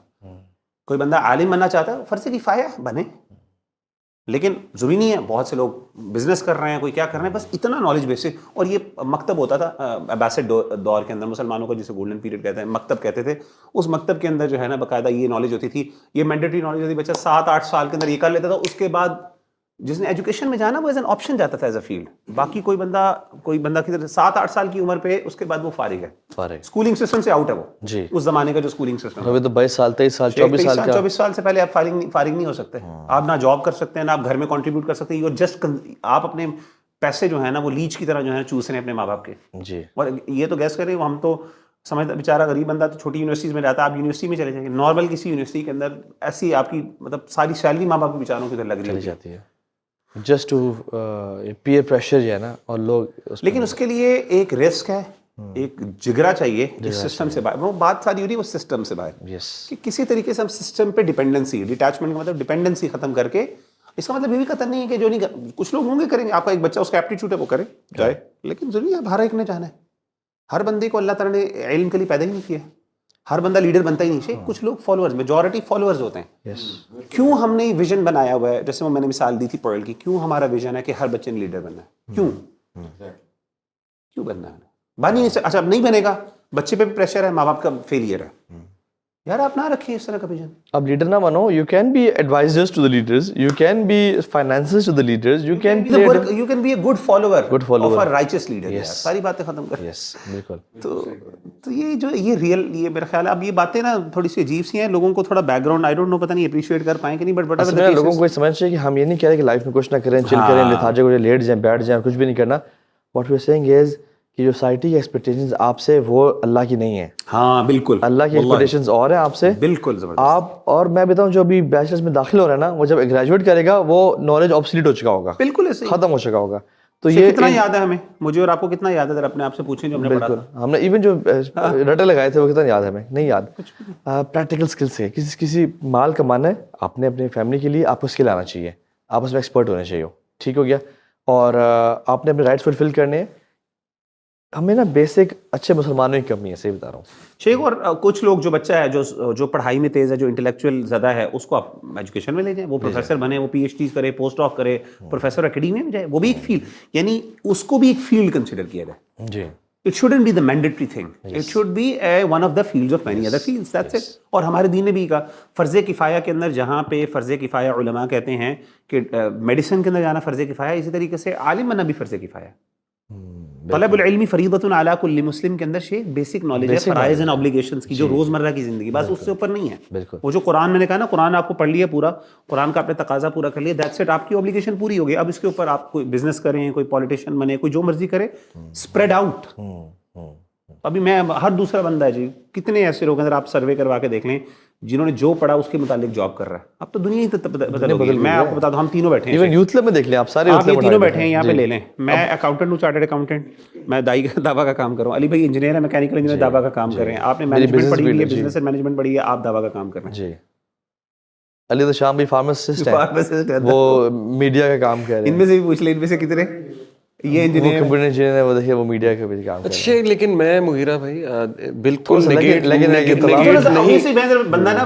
کوئی بندہ عالم بننا چاہتا ہے, فرض کفایہ بنے, لیکن ضروری نہیں ہے. بہت سے لوگ بزنس کر رہے ہیں, کوئی کیا کر رہے ہیں, بس اتنا نالج بیس ہے. اور یہ مکتب ہوتا تھا عباسڈ دور کے اندر, مسلمانوں کا جسے گولڈن پیریڈ کہتے ہیں, مکتب کہتے تھے. اس مکتب کے اندر جو ہے نا باقاعدہ یہ نالج ہوتی تھی, یہ مینڈیٹری نالج ہوتی تھی. بچہ 7-8 سال کے اندر یہ کر لیتا تھا. اس کے بعد جس نے ایجوکیشن میں جانا وہ ایز این آپشن جاتا تھا ایز اے فیلڈ. باقی کوئی بندہ کی 7-8 سال کی عمر پہ اس کے بعد وہ فارغ ہے, اسکولنگ سسٹم سے آؤٹ ہے وہ. جی, اس زمانے کا جو اسکولنگ سسٹم ابھی تو 22 سال 23 سال 24 سال سے پہلے آپ فارغ نہیں ہو سکتے. آپ نہ جاب کر سکتے ہیں, نہ آپ گھر میں کنٹریبیوٹ کر سکتے ہیں. اور جسٹ آپ اپنے پیسے جو ہیں نا وہ لیچ کی طرح جو ہے چوس رہے ہیں اپنے ماں باپ کے. جی, اور یہ تو گیس کریں, ہم تو سمجھتا بیچارہ غریب بندہ تو چھوٹی یونیورسٹیز میں جاتا ہے. آپ یونیورسٹی میں چلے جائیں گے, نارمل کسی یونیورسٹی کے اندر ایسی آپ کی مطلب ساری سیلری ماں باپ کے بیچاروں کی ادھر لگ رہی جاتی ہے, جسٹ ٹو پیئر پریشر جو ہے نا. اور لوگ لیکن اس کے لیے ایک رسک ہے, ایک جگرا چاہیے جس سسٹم سے باہر. وہ بات ساری ہو رہی ہے وہ سسٹم سے باہر, کہ کسی طریقے سے ہم سسٹم پہ ڈیپینڈنسی, ڈیٹیچمنٹ کا مطلب ڈیپینڈنسی ختم کر کے. اس کا مطلب یہ بھی قطع نہیں ہے کہ جو نہیں, کچھ لوگ ہوں گے کریں گے. آپ کا ایک بچہ اس کا ایپٹیٹیوڈ ہے وہ کرے جائے, لیکن ضروری ہے ہر ایک نے جانا ہے. ہر بندے کو اللہ تعالیٰ نے علم کے لیے پیدا ہی نہیں کیا. ہر بندہ لیڈر بنتا ہی نہیں. کچھ لوگ فالوورز, میجورٹی فالوورز ہوتے ہیں. کیوں ہم نے ویژن بنایا ہوا ہے, جیسے وہ میں نے مثال دی تھی پرل کی, کیوں ہمارا ویژن ہے کہ ہر بچے نے لیڈر بننا ہے. کیوں بننا ہے, بانی اچھا اب نہیں بنے گا, بچے پہ بھی پریشر ہے, ماں باپ کا فیلئر ہے. یار آپ نہ رکھیے اس طرح کا ویژن. اب لیڈر نہ بنو, you can be advisors to the leaders, you can be financiers to the leaders, you can be a good follower of a righteous leader. ساری باتیں ختم کر. یس بالکل. تو یہ جو یہ ریئل, یہ میرا خیال ہے اب یہ باتیں نا تھوڑی سی عجیب سی ہیں. لوگوں کو تھوڑا background I don't know, پتہ نہیں اپریشیٹ کر پائیں کہ نہیں, بٹ لوگوں کو سمجھ چاہیے کہ ہم یہ نہیں کہہ رہے کہ لائف میں کچھ نہ کریں, چل کریں, لتھارجک ہو جائیں, لیٹ جائیں, بیٹھ جائیں, کچھ بھی نہیں کرنا. واٹ وی آر سیئنگ از کہ جو سوسائٹی کی ایکسپیکٹیشنز آپ سے وہ اللہ کی نہیں ہے. ہاں بالکل, اللہ کی ایکسپیکٹیشنز اور ہیں آپ سے. بالکل آپ اور میں بتاؤں جو ابھی بیچلرز میں داخل ہو رہا ہے نا, وہ جب گریجویٹ کرے گا وہ نالج آبسلیٹ ہو چکا ہوگا, بالکل ایسے ختم ہو چکا ہوگا. تو یہ کتنا یاد ہے ہمیں, مجھے اور آپ کو کتنا یاد ہے, ذرا اپنے آپ سے پوچھیں جو ہم نے پڑھا تھا. ہم نے ایون جو رٹے لگائے تھے وہ کتنا یاد ہے ہمیں, نہیں یاد. پریکٹیکل اسکلس ہے, کسی مال کمانا ہے آپ نے اپنے فیملی کے لیے, آپ کو اسکل آنا چاہیے, آپ اس میں ایکسپرٹ ہونے چاہیے. ٹھیک ہو گیا. اور آپ نے اپنے رائٹس فلفل کرنے ہیں. ہمیں نا بیسک اچھے مسلمانوں کی کمی ہے, صحیح بتا رہا ہوں شیخ. اور کچھ لوگ جو بچہ ہے جو پڑھائی میں تیز ہے, جو انٹلیکچوئل زیادہ ہے, اس کو آپ ایجوکیشن میں لے جائیں, وہ پروفیسر بنے, وہ پی ایچ ڈیز کرے, پوسٹ ڈاک کرے, پروفیسر اکیڈمی میں جائے, وہ بھی ایک فیلڈ, یعنی اس کو بھی ایک فیلڈ کنسیڈر کیا جائے. جی, It shouldn't be the mandatory thing. It should be one of the fields of many other fields. That's it. اور ہمارے دین نے بھی کہا فرض کفایہ کے اندر, جہاں پہ فرض کفایہ علماء کہتے ہیں کہ میڈیسن کے اندر جانا فرض کفایہ, اسی طریقے سے عالم بننا بھی فرض کفایہ. طلب العلم فریضۃ علی کل مسلم کے اندر شیخ بیسک نالج ہے فرائض اینڈ اوبلیگیشنز کی, جو روزمرہ کی زندگی, بس اس سے اوپر نہیں ہے. وہ جو قرآن میں نے کہا نا, قرآن آپ کو پڑھ لیا پورا, قرآن کا آپ نے تقاضا پورا کر لیا, دیٹس اٹ, آپ کی اوبلیگیشن پوری ہو گئی. اب اس کے اوپر آپ کوئی بزنس کریں, کوئی پولیٹیشین بنے, کوئی جو مرضی کرے, اسپریڈ آؤٹ. ابھی میں ہر دوسرا بندہ ہے جی, کتنے ایسے لوگ ہیں, اگر آپ سروے کروا کے دیکھ لیں, جنہوں نے جو پڑھا اس کے متعلق جاب کر رہا ہے. اب تو دنیا ہی بدل گئی. میں آپ کو بتا دوں, ہم تینوں بیٹھے ہیں, ایون یوتھ کلب میں دیکھ لیں آپ, سارے آپ یہ تینوں بیٹھے ہیں یہاں پہ, لے لیں. میں اکاؤنٹنٹ ہوں, چارٹرڈ اکاؤنٹنٹ, میں دائی کا دعویٰ کا کام کر رہا ہوں. علی بھائی انجینئر ہے, میکینیکل انجینئر, دعویٰ کا کام کر رہے ہیں. آپ نے مینجمنٹ پڑھی ہوئی ہے, بزنس اینڈ مینجمنٹ پڑھی ہے, آپ دعویٰ کا کام کر رہے ہیں. جی, علی تو شام بھی فارماسسٹ ہے, وہ میڈیا کا کام کر رہے ہیں. ان میں سے بھی پوچھ لیں, ان میں سے کتنے یہ انجینئر, کمپیوٹر انجینئر ہے, وہ دیکھیے وہ میڈیا کا بھی کام کر رہے ہیں. اچھا, لیکن میں مغیرہ بھائی بالکل بندہ نا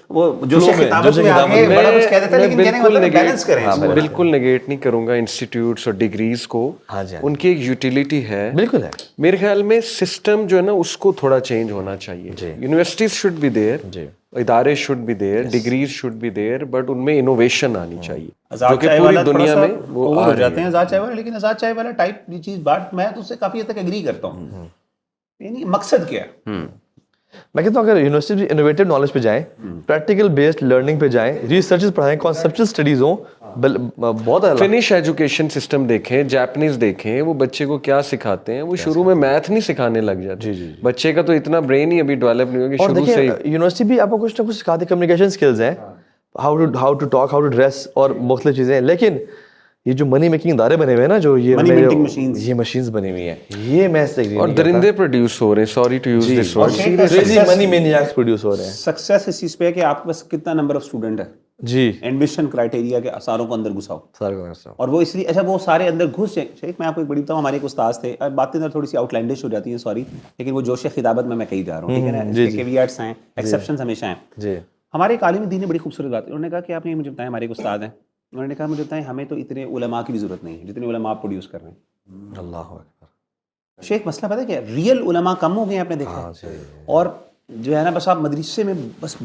وہ جو کتابت میں آگے بڑا کچھ کہہ دیتا ہے, لیکن کہنے کا مطلب بیلنس کریں. بالکل نگیٹ نہیں کروں گا انسٹیٹیوٹس اور ڈگریز کو, ان کی ایک یوٹیلیٹی ہے, بالکل ہے. میرے خیال میں سسٹم جو ہے نا اس کو تھوڑا چینج ہونا چاہیے. یونیورسٹیز شوڈ بی دیر, ادارے should be there, degrees should be there, but ان میں انوویشن آنی چاہیے, جو کہ پوری دنیا میں وہ ہو جاتے ہیں. آزاد چائے والا, لیکن آزاد چائے والا ٹائپ یہ چیز بات میں تو اس سے کافی حد تک ایگری کرتا ہوں. یعنی مقصد کیا ہے, میں کہتا ہوں اگر یونیورسٹی انوویٹیو نالج پہ جائیں, پریکٹیکل بیسڈ لرننگ پہ جائیں, ریسرچز پڑھائیں, کانسیپچل اسٹڈیز ہوں, بہت فنش ایجوکیشن سسٹم دیکھیں, جاپنیز دیکھیں, وہ بچے کو کیا سکھاتے ہیں, وہ شروع میں میتھ نہیں سکھانے لگ جاتے. بچے کا تو اتنا برین ہی ابھی ڈیولپ نہیں ہوگا. اور دیکھیں یونیورسٹی بھی آپ کو کچھ نہ کچھ سکھاتے, کمیونیکیشن اسکلز ہیں, how to talk, how to dress اور مختلف چیزیں ہیں. لیکن یہ جو منی میکنگ ادارے بنے ہوئے ہیں نا, جو یہ مشینز بنی ہوئی ہیں, یہ میں اور درندے پروڈیوس ہو رہے ہیں. Sorry to use this word, money maniacs produce ہو رہے ہیں. سکسیس اس چیز پہ ہے کہ آپ کے پاس کتنا نمبر آف اسٹوڈنٹ ہے, جی ایڈمیشن کرائٹیریا کے ساروں کو اندر گھساؤ, اور وہ اس لیے اچھا وہ سارے اندر گھس جائیں. شیخ میں آپ کو ایک بڑی بتاؤں, ہمارے ایک استاد تھے, باتیں اندر تھوڑی سی آؤٹ لینڈش ہو جاتی ہیں سوری, لیکن وہ جوش خطابت میں کہی جا رہا ہوں, ٹھیک ہے نا, اس کے کیویٹس ہیں, ایکسیپشنز ہمیشہ ہیں. جی ہمارے ایک عالم دین نے بڑی خوبصورت بات, انہوں نے کہا کہ آپ نے مجھے بتائیں, ہمارے ایک استاد ہیں, انہوں نے کہا مجھے بتائیں ہمیں تو اتنے علماء کی بھی ضرورت نہیں ہے جتنے علماء آپ پروڈیوس کر رہے ہیں. اللہ اکبر. شیخ مسئلہ پتہ ہے کیا, ریئل علماء کم ہو گئے ہیں, آپ نے دیکھا, اور جو ہے نا بس آپ مدرسے میں بس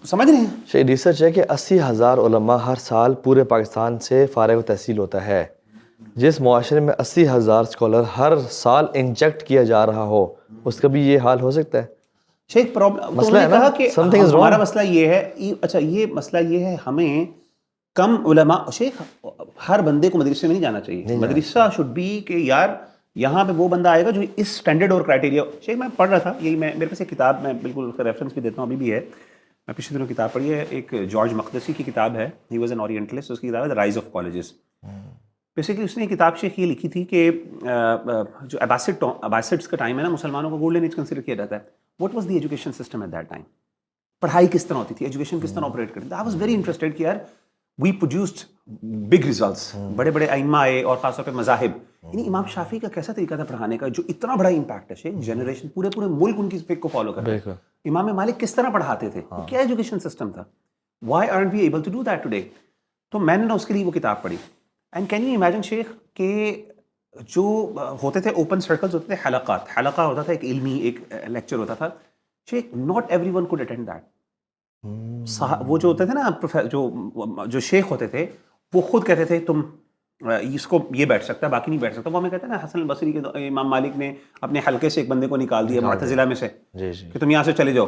سمجھ رہے ہیں. ریسرچ ہے کہ 80,000 علماء ہر سال پورے پاکستان سے فارغ التحصیل ہوتا ہے. جس معاشرے میں 80,000 اسکالر ہر سال انجیکٹ کیا جا رہا ہو, اس کا بھی یہ حال ہو سکتا ہے. شیخ پرابلم مسئلہ ہے کہا کہ ہمارا مسئلہ یہ ہے, اچھا یہ مسئلہ یہ ہے ہمیں کم علماء. شیخ ہر بندے کو مدرسے میں نہیں جانا چاہیے, مدرسہ شوڈ بی کہ یار یہاں پہ وہ بندہ آئے گا جو اس اسٹینڈرڈ اور کرائٹیریا. شیخ میں پڑھ رہا تھا, یہی میں میرے پاس ایک کتاب, میں بالکل اس کا ریفرنس بھی دیتا ہوں, ابھی بھی ہے, میں پچھلے دنوں کتاب پڑھی ہے, ایک جارج مقدسی کی کتاب ہے, ہی واز این اورینٹلسٹ, اس کی کتاب ہے the rise of colleges. Basically اس نے کتاب شیخ یہ لکھی تھی کہ جو اباسڈس کا ٹائم ہے نا, مسلمانوں کو گولڈن ایج کنسیڈر کیا جاتا ہے. What was the education system at that time, پڑھائی کس طرح ہوتی تھی, ایجوکیشن کس طرح آپریٹ کرتی تھی. آئی واز ویری انٹرسٹیڈ کہ یار وی پروڈیوسڈ بگ ریزلٹس, بڑے بڑے ائمہ آئے, اور خاص طور پہ مذاہب, یعنی امام شافعی کا کیسا طریقہ تھا پڑھانے کا جو اتنا بڑا امپیکٹ ہے. شیخ جنریشن پورے ملک ان کی فکر کو فالو کر رہے ہیں. امام مالک کس طرح پڑھاتے تھے, کیا ایجوکیشن سسٹم تھا, why aren't we able to do that today. تو میں نے اس کے لیے وہ کتاب پڑھی. اینڈ کین یو امیجن شیخ کہ جو ہوتے تھے اوپن سرکلز ہوتے تھے, حلقہ ہوتا تھا, ایک علمی ایک لیکچر ہوتا تھا. شیخ not everyone could attend that. وہ جو ہوتے تھے نا, جو شیخ ہوتے تھے, وہ خود کہتے تھے تم اس کو یہ بیٹھ سکتا ہے, باقی نہیں بیٹھ سکتا. وہ ہمیں کہتے ہیں نا, حسن البصری کے امام مالک نے اپنے حلقے سے ایک بندے کو نکال دیا معتزلہ میں سے کہ تم یہاں سے چلے جاؤ.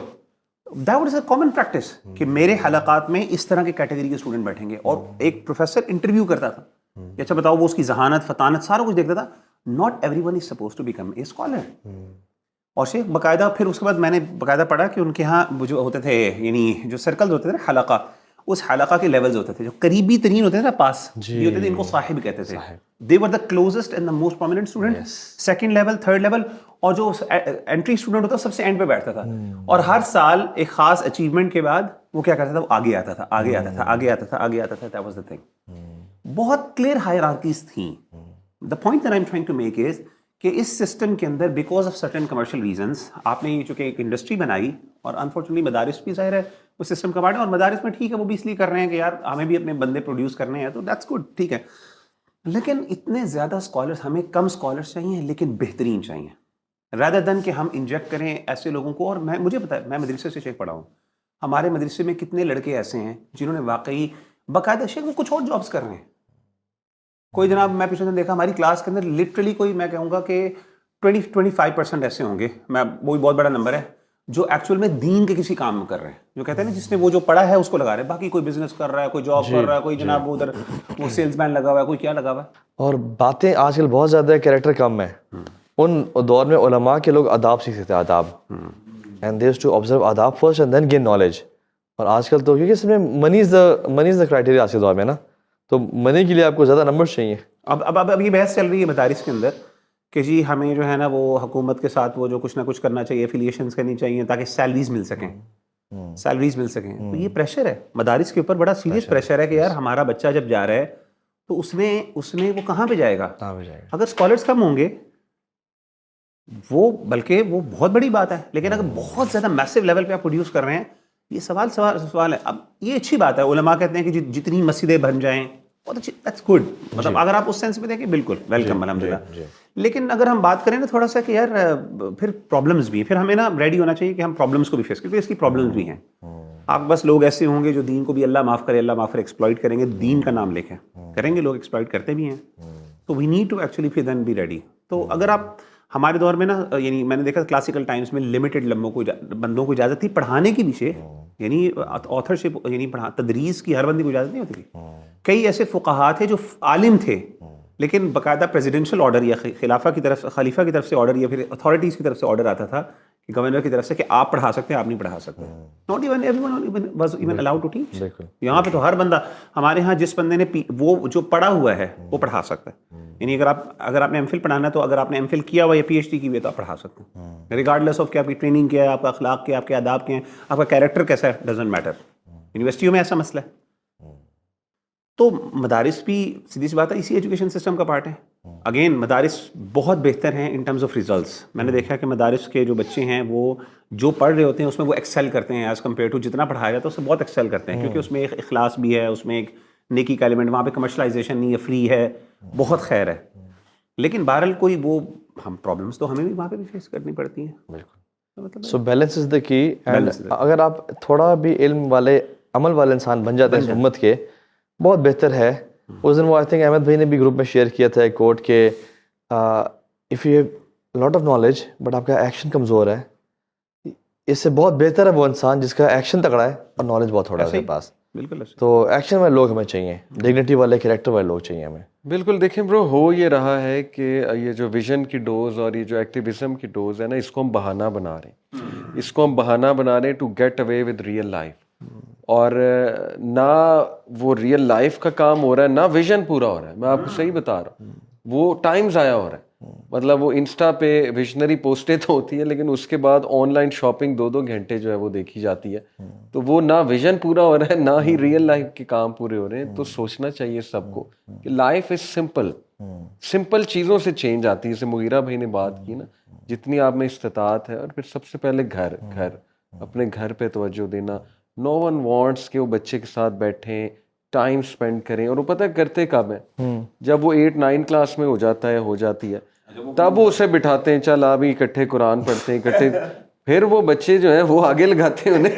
That was a common practice کہ میرے حلقات میں اس طرح کے کیٹیگری کے اسٹوڈنٹ بیٹھیں گے. اور ایک پروفیسر انٹرویو کرتا تھا کہ اچھا بتاؤ, وہ اس کی ذہانت, فطانت, سارا کچھ دیکھتا تھا. Not everyone is suppose to become a scholar. اور شیخ باقاعدہ پھر اس کے بعد میں نے باقاعدہ پڑھا کہ ان کے ہاں وہ جو ہوتے تھے, یعنی جو سرکلز ہوتے تھے نا, حلقہ, اس حلقہ کے لیولز ہوتے تھے, جو قریبی ترین ہوتے تھے نا پاس, یہ ہوتے تھے, ان کو صاحب کہتے تھے. They were the closest and the most prominent student. Second level, third level, اور جو انٹری اسٹوڈنٹ ہوتا سب سے اینڈ پہ بیٹھتا تھا. اور ہر سال ایک خاص اچیومنٹ کے بعد وہ کیا کرتا تھا, وہ آگے آتا تھا, آگے آتا تھا, آگے آتا تھا, آگے آتا تھا. That was the thing. بہت کلیئر ہائرارکیز تھیں. The point that I am trying to make is کہ اس سسٹم کے اندر because of certain commercial reasons آپ نے یہ چونکہ ایک انڈسٹری بنائی, اور انفارچونیٹلی مدارس بھی ظاہر ہے اس سسٹم کا پارٹ ہے, اور مدارس میں ٹھیک ہے وہ بھی اس لیے کر رہے ہیں کہ یار ہمیں بھی اپنے بندے پروڈیوس کرنے ہیں, تو دیٹس گڈ, ٹھیک ہے. لیکن اتنے زیادہ اسکالرس, ہمیں کم اسکالرس چاہیے لیکن بہترین چاہیے, رادر دین کہ ہم انجیکٹ کریں ایسے لوگوں کو. اور مجھے پتا ہے, میں مدرسے سے شیخ پڑھا ہوں, ہمارے مدرسے میں کتنے لڑکے ایسے ہیں جنہوں نے واقعی باقاعدہ شیخ وہ کچھ اور جابس کر رہے ہیں. کوئی جناب میں پچھلے دن دیکھا ہماری کلاس کے اندر لٹرلی کوئی میں کہوں گا کہ 20-25% ایسے ہوں گے, میں وہی بہت بڑا نمبر ہے, جو ایکچوئل میں دین کے کسی کام میں کر رہے ہیں, جو کہتے ہیں نا جس نے وہ جو پڑھا ہے اس کو لگا رہے ہیں. باقی کوئی بزنس کر رہا ہے, کوئی جاب کر رہا ہے, کوئی جناب ادھر وہ سیلس مین لگا ہوا ہے, کوئی کیا لگا ہوا ہے. اور باتیں آج کل بہت زیادہ ہے, کریکٹر کم ہے. ان دور میں علماء کے لوگ آداب سیکھتے تھے, آداب, and they used to observe آداب first and then gain knowledge. اور آج کل تو کیونکہ اس میں منی از دا کرائٹیریا آج کے دور میں نا, تو منی کے لیے آپ کو زیادہ نمبرز چاہیے. اب یہ بحث چل رہی ہے مدارس کے اندر کہ جی ہمیں جو ہے نا وہ حکومت کے ساتھ وہ جو کچھ نہ کچھ کرنا چاہیے, افیلیشنز کرنی چاہیے تاکہ سیلریز مل سکیں, تو یہ پریشر ہے مدارس کے اوپر, بڑا سیریس پریشر ہے کہ یار ہمارا بچہ جب جا رہا ہے تو اس میں وہ کہاں پہ جائے گا. اگر اسکالرس کم ہوں گے وہ, بلکہ وہ بہت بڑی بات ہے, لیکن اگر بہت زیادہ میسو لیول پہ آپ پروڈیوس کر رہے ہیں, یہ سوال ہے. اب یہ اچھی بات ہے, علماء کہتے ہیں کہ جتنی مسجدیں بن جائیں بہت اچھی, دیٹس گڈ, مطلب اگر آپ اس سینس میں دیکھیں بالکل ویلکم الحمدللہ. لیکن اگر ہم بات کریں نا تھوڑا سا کہ یار پھر پرابلمس بھی ہیں, پھر ہمیں نا ریڈی ہونا چاہیے کہ ہم پرابلمس کو بھی فیس کریں, کیونکہ اس کی پرابلمس بھی ہیں. آپ بس لوگ ایسے ہوں گے جو دین کو بھی اللہ معاف کرے, اللہ معاف کرے, ایکسپلائٹ کریں گے, دین کا نام لے کے کریں گے, لوگ ایکسپلائٹ کرتے بھی ہیں. تو وی نیڈ ٹو ایکچولی پھر دین بی ریڈی. تو اگر آپ ہمارے دور میں نا, یعنی میں نے دیکھا کلاسیکل ٹائمس میں لمیٹڈ بندوں کو اجازت تھی پڑھانے کی بھی, یعنی آتھرشپ یعنی تدریس کی ہر بندی کو اجازت نہیں ہوتی تھی. کئی ایسے فقہا تھے جو عالم تھے لیکن باقاعدہ پریزیڈنشل آرڈر یا خلیفہ کی طرف سے آرڈر یا پھر اتھارٹیز کی طرف سے آرڈر آتا تھا کہ گورنر کی طرف سے کہ آپ پڑھا سکتے ہیں, آپ نہیں پڑھا سکتے. Not even everyone was even allowed to teach. یہاں پہ تو ہر بندہ, ہمارے ہاں جس بندے نے وہ جو پڑھا ہوا ہے وہ پڑھا سکتا ہے. یعنی اگر آپ نے ایم فل پڑھانا ہے تو اگر آپ نے ایم فل کیا ہوا یا پی ایچ ڈی کی ہوئی ہے تو آپ پڑھا سکتے ہیں ریگارڈلیس آف کہ آپ کی ٹریننگ کیا ہے, آپ کا اخلاق کیا ہے, آپ کے آداب کیا ہیں, آپ کا کیریکٹر کیسا ہے, ڈزنٹ میٹر. یونیورسٹیوں میں ایسا مسئلہ ہے. تو مدارس بھی سیدھی سی بات ہے اسی ایجوکیشن سسٹم کا پارٹ ہے. اگین مدارس بہت بہتر ہیں ان ٹرمز آف ریزلٹس. میں نے دیکھا کہ مدارس کے جو بچے ہیں وہ جو پڑھ رہے ہوتے ہیں اس میں وہ ایکسیل کرتے ہیں ایز کمپیئر ٹو جتنا پڑھایا جاتا ہے اس سے بہت ایکسیل کرتے ہیں, کیونکہ اس میں ایک اخلاص بھی ہے, اس میں ایک نیکی کا ایلیمنٹ, وہاں پہ کمرشلائزیشن نہیں ہے, فری ہے, بہت خیر ہے. لیکن بہرحال کوئی وہ ہم پرابلمس تو ہمیں بھی وہاں پہ بھی فیس کرنی پڑتی ہیں. بالکل. سو بیلنس از دا کی. اگر آپ تھوڑا بھی علم والے عمل والے انسان بن جاتے ہیں امت کے, بہت بہتر ہے. اس دن وہ آئی تھنک احمد بھائی نے بھی گروپ میں شیئر کیا تھا ایک کوٹ کہ if you have lot of knowledge but آپ کا ایکشن کمزور ہے, اس سے بہت بہتر ہے وہ انسان جس کا ایکشن تگڑا ہے اور نالج بہت تھوڑا ہے اس کے پاس. بالکل. تو ایکشن والے لوگ ہمیں چاہیے, ڈگنیٹی والے کریکٹر والے لوگ چاہیے ہمیں. بالکل. دیکھیں برو, ہو یہ رہا ہے کہ یہ جو ویژن کی ڈوز اور یہ جو ایکٹیویزم کی ڈوز ہے نا, اس کو ہم بہانہ بنا رہے ہیں, اس کو ہم بہانہ بنا رہے ہیں to get away with real life. اور نہ وہ ریئل لائف کا کام ہو رہا ہے, نہ ویژن پورا ہو رہا ہے. میں آپ کو صحیح بتا رہا ہوں, وہ ٹائم ضائع ہو رہا ہے. مطلب وہ انسٹا پہ ویژنری پوسٹیں تو ہوتی ہیں لیکن اس کے بعد آن لائن شاپنگ 2 گھنٹے جو ہے وہ دیکھی جاتی ہے. تو وہ نہ ویژن پورا ہو رہا ہے نہ ہی ریئل لائف کے کام پورے ہو رہے ہیں. تو سوچنا چاہیے سب کو کہ لائف از سمپل چیزوں سے چینج آتی ہے. جیسے مغیرہ بھائی نے بات کی نا, جتنی آپ میں استطاعت ہے, اور پھر سب سے پہلے گھر اپنے گھر پہ توجہ دینا. نو ون وانٹس کہ وہ بچے کے ساتھ بیٹھیں, ٹائم اسپینڈ کریں. اور وہ پتہ کرتے کب ہیں, جب وہ 8-9 کلاس میں ہو جاتی ہے تب وہ اسے بٹھاتے ہیں, چل آپ اکٹھے قرآن پڑھتے ہیں اکٹھے. پھر وہ بچے جو ہیں وہ آگے لگاتے ہیں انہیں,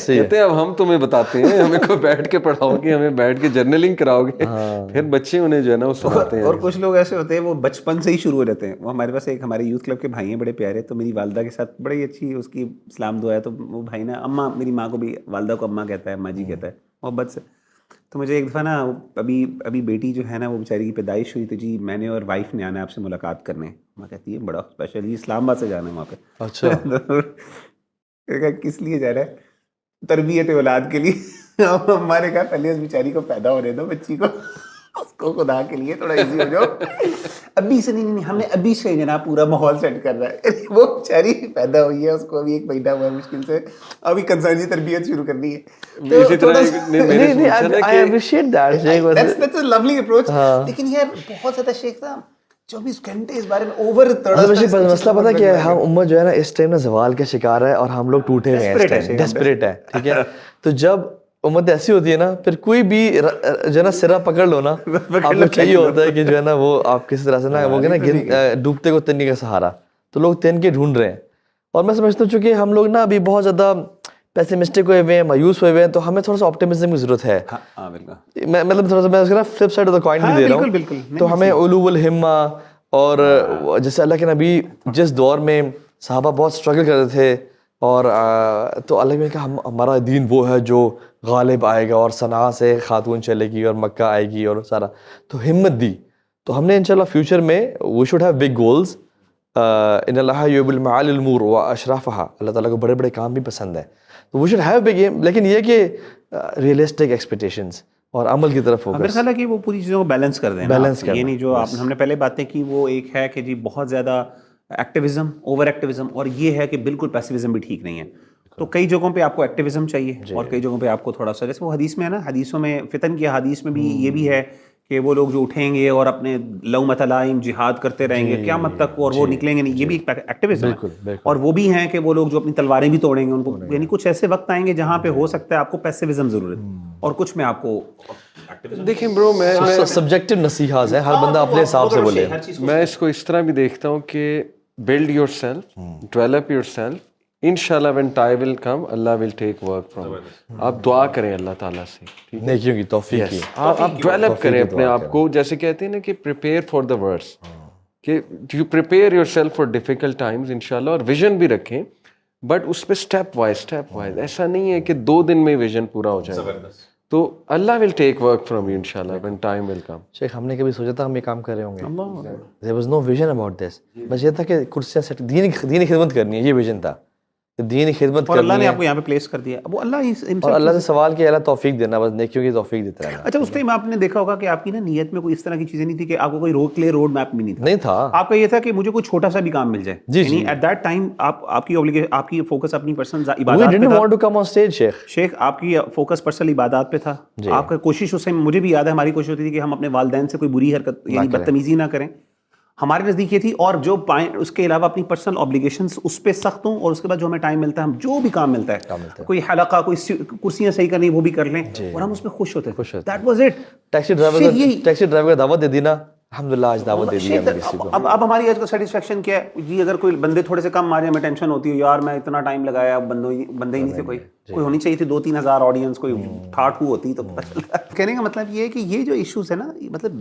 کہتے ہیں اب ہم تمہیں بتاتے ہیں, ہمیں کوئی بیٹھ کے پڑھاؤ گے, ہمیں بیٹھ کے جرنلنگ کراؤ گے. پھر بچے انہیں جو ہے نا وہ سناتے ہیں. اور کچھ لوگ ایسے ہوتے ہیں وہ بچپن سے ہی شروع ہو جاتے ہیں. وہ ہمارے پاس ایک ہمارے یوتھ کلب کے بھائی ہیں بڑے پیارے, تو میری والدہ کے ساتھ بڑی اچھی اس کی اسلام دعا ہے. تو وہ بھائی نا اماں, میری ماں کو بھی, والدہ کو اماں کہتا ہے, اماں جی کہتا ہے محبت سے. تو مجھے ایک دفعہ نا ابھی بیٹی جو ہے نا وہ بیچاری کی پیدائش ہوئی, تو جی میں نے اور وائف نے آنا ہے آپ سے ملاقات کرنے. ماں کہتی ہے بڑا اسپیشل, جی اسلام آباد سے جانا ہے وہاں پہ. اچھا. کس لیے جا رہا ہے؟ تربیت اولاد کے لیے. ہمارے کہا پہلے اس بیچاری کو پیدا ہونے دو, بچی کو, اس کو خدا کے لیے تھوڑا ایزی ہو جاؤ. ابھی سے نہیں, ہم نے ابھی سے جناب پورا ماحول سیٹ کر رہا ہے. وہ بیچاری پیدا ہوئی ہے, اس کو ابھی 1 مہینہ ہوا ہے مشکل سے, ابھی کنسرنی تربیت شروع کرنی ہے. اسی طرح لولی اپروچ. لیکن یار بہت زیادہ شیخ صاحب 24 گھنٹے اس بارے میں اوور. مسئلہ پتہ کیا ہے, ہم امت جو ہے نا اس ٹائم نا زوال کا شکار ہے اور ہم لوگ ٹوٹے ہوئے ہیں, ڈیسپریٹ ہے. ٹھیک ہے, تو جب امت ایسی ہوتی ہے نا, پھر کوئی بھی جو ہے نا سرا پکڑ لو نا, آپ کو چاہیے ہوتا ہے کہ جو ہے نا وہ آپ کسی طرح سے نا وہ نا ڈوبتے کو تنگی کا سہارا. تو لوگ تین کے ڈھونڈ رہے ہیں. اور میں سمجھتا ہوں چونکہ ہم لوگ نا ابھی بہت زیادہ پیسمسٹک ہوئے ہوئے ہیں, مایوس ہوئے ہوئے ہیں, تو ہمیں تھوڑا سا آپٹیمزم کی ضرورت ہے. میں مطلب تھوڑا سا میں اس کا flip side of the coin بھی دے رہا ہوں. تو ہمیں علو الہمہ, اور جیسے اللہ کے نبی جس دور میں صحابہ بہت اسٹرگل کرتے تھے, اور تو اللہ نے کہا ہمارا دین وہ ہے جو غالب آئے گا, اور صنعاء سے خاتون چلے گی, اور مکہ آئے گی, اور سارا تو ہمت دی. تو ہم نے انشاءاللہ فیوچر میں we should have big goals. ان اللہ یحب المعالی الامور واشرافها, اللہ تعالیٰ کو بڑے بڑے کام بھی پسند ہیں. تو we should have big aim, لیکن یہ کہ ریئلسٹک ایکسپیکٹیشنز اور عمل کی طرف فوکس. میرا خیال ہے کہ وہ پوری چیزوں کو بیلنس کر دیں. یہ نہیں جو ہم نے پہلے باتیں کی, وہ ایک ہے کہ جی بہت زیادہ ایکٹیویزم, اوور ایکٹیویزم, اور یہ ہے کہ بالکل پیسیویزم بھی ٹھیک نہیں ہے. تو کئی جگہوں پہ آپ کو ایکٹیویزم چاہیے, اور کئی جگہوں پہ آپ کو تھوڑا سا, جیسے وہ حدیث میں ہے نا, حدیثوں میں فتن کی حدیث میں بھی یہ بھی ہے کہ وہ لوگ جو اٹھیں گے اور اپنے لومۃ لائم جہاد کرتے رہیں گے قیامت تک, اور وہ نکلیں گے نہیں, یہ بھی ایک ایکٹیویزم ہے. اور وہ بھی ہیں کہ وہ لوگ جو اپنی تلواریں بھی توڑیں گے ان کو. یعنی کچھ ایسے وقت آئیں گے جہاں پہ ہو سکتا ہے آپ کو پیسیویزم ضرورت, اور کچھ میں آپ کو دیکھیں برو, میں سبجیکٹو نصیحات ہیں, ہر بندہ اپنے حساب سے بولے. میں اس کو اس طرح بھی دیکھتا ہوں کہ build yourself, develop yourself, inshallah when time will come Allah will take work from you. آپ دعا کریں اللہ تعالیٰ سے, نیکیوں کی توفیق کی, آپ ڈیولپ کریں اپنے آپ کو. جیسے کہتے ہیں نا کہ prepare for the worst, کہ you prepare yourself for difficult times inshallah, اور vision بھی رکھیں. بٹ اس پہ اسٹیپ وائز ایسا نہیں ہے کہ 2 دن میں ویژن پورا ہو جائے گا. تو اللہ ول ٹیک ورک فرام یو انشاءاللہ when time will come. شیخ ہم نے کبھی سوچا تھا ہم یہ کام کر رہے ہوں گے؟ there was no vision about this. بس یہ تھا کہ کرسیاں سیٹ دینی خدمت کرنی ہے, یہ ویژن تھا کہ دینی خدمت اور اللہ کرنی نے ہے. آپ کو یہاں پہ پلیس کر دیا. وہ اللہ اور اللہ سے سوال کیا اللہ توفیق دینا, بس نیکیوں کی توفیق دیتا رہنا. اچھا اس ٹائم آپ نے دیکھا ہوگا کہ آپ کی نا نیت میں کوئی اس طرح کی چیزیں نہیں تھی کہ آپ کو کوئی کلیئر روڈ میپ بھی نہیں تھا. آپ کا یہ تھا کہ مجھے کوئی چھوٹا سا بھی کام مل جائے. یعنی ایٹ دیٹ ٹائم آپ کی فوکس اپنی پرسنل عبادات پہ تھا. We didn't want to come on stage, شیخ آپ کی فوکس پرسنل عبادات پہ تھا. آپ کا کوشش اس ٹائم مجھے بھی یاد ہے, ہماری کوشش ہوتی تھی کہ ہم اپنے والدین سے کوئی بری حرکت یعنی بدتمیزی نہ کریں. ہمارے نزدیک یہ تھی. اور جو اس کے علاوہ اپنی پرسنل اوبلیگیشنس اس پہ سخت ہوں, اور اس کے بعد جو ہمیں ٹائم ملتا ہے ہم جو بھی کام ملتا ہے, کوئی حلقہ, کوئی کرسیاں صحیح کرنی وہ بھی کر لیں, اور ہم اس پہ خوش ہوتے ہیں. That was it. Taxi driver کو دعوت دے دی نا, الحمدللہ آج دعوت دے دی ہم کسی کو. اب ہماری آج کا سیٹسفیکشن کیا ہے جی؟ اگر کوئی بندے تھوڑے سے کم مارے ہمیں ٹینشن ہوتی ہے, یار میں اتنا ٹائم لگایا, بندے ہی نہیں تھے. کوئی ہونی چاہیے تھی 2-3 ہزار آڈینس, کوئی ٹھاٹ ہو ہوتی تو پتہ چلتا. کہنے کا مطلب یہ ہے کہ یہ جو ایشوز ہے نا, مطلب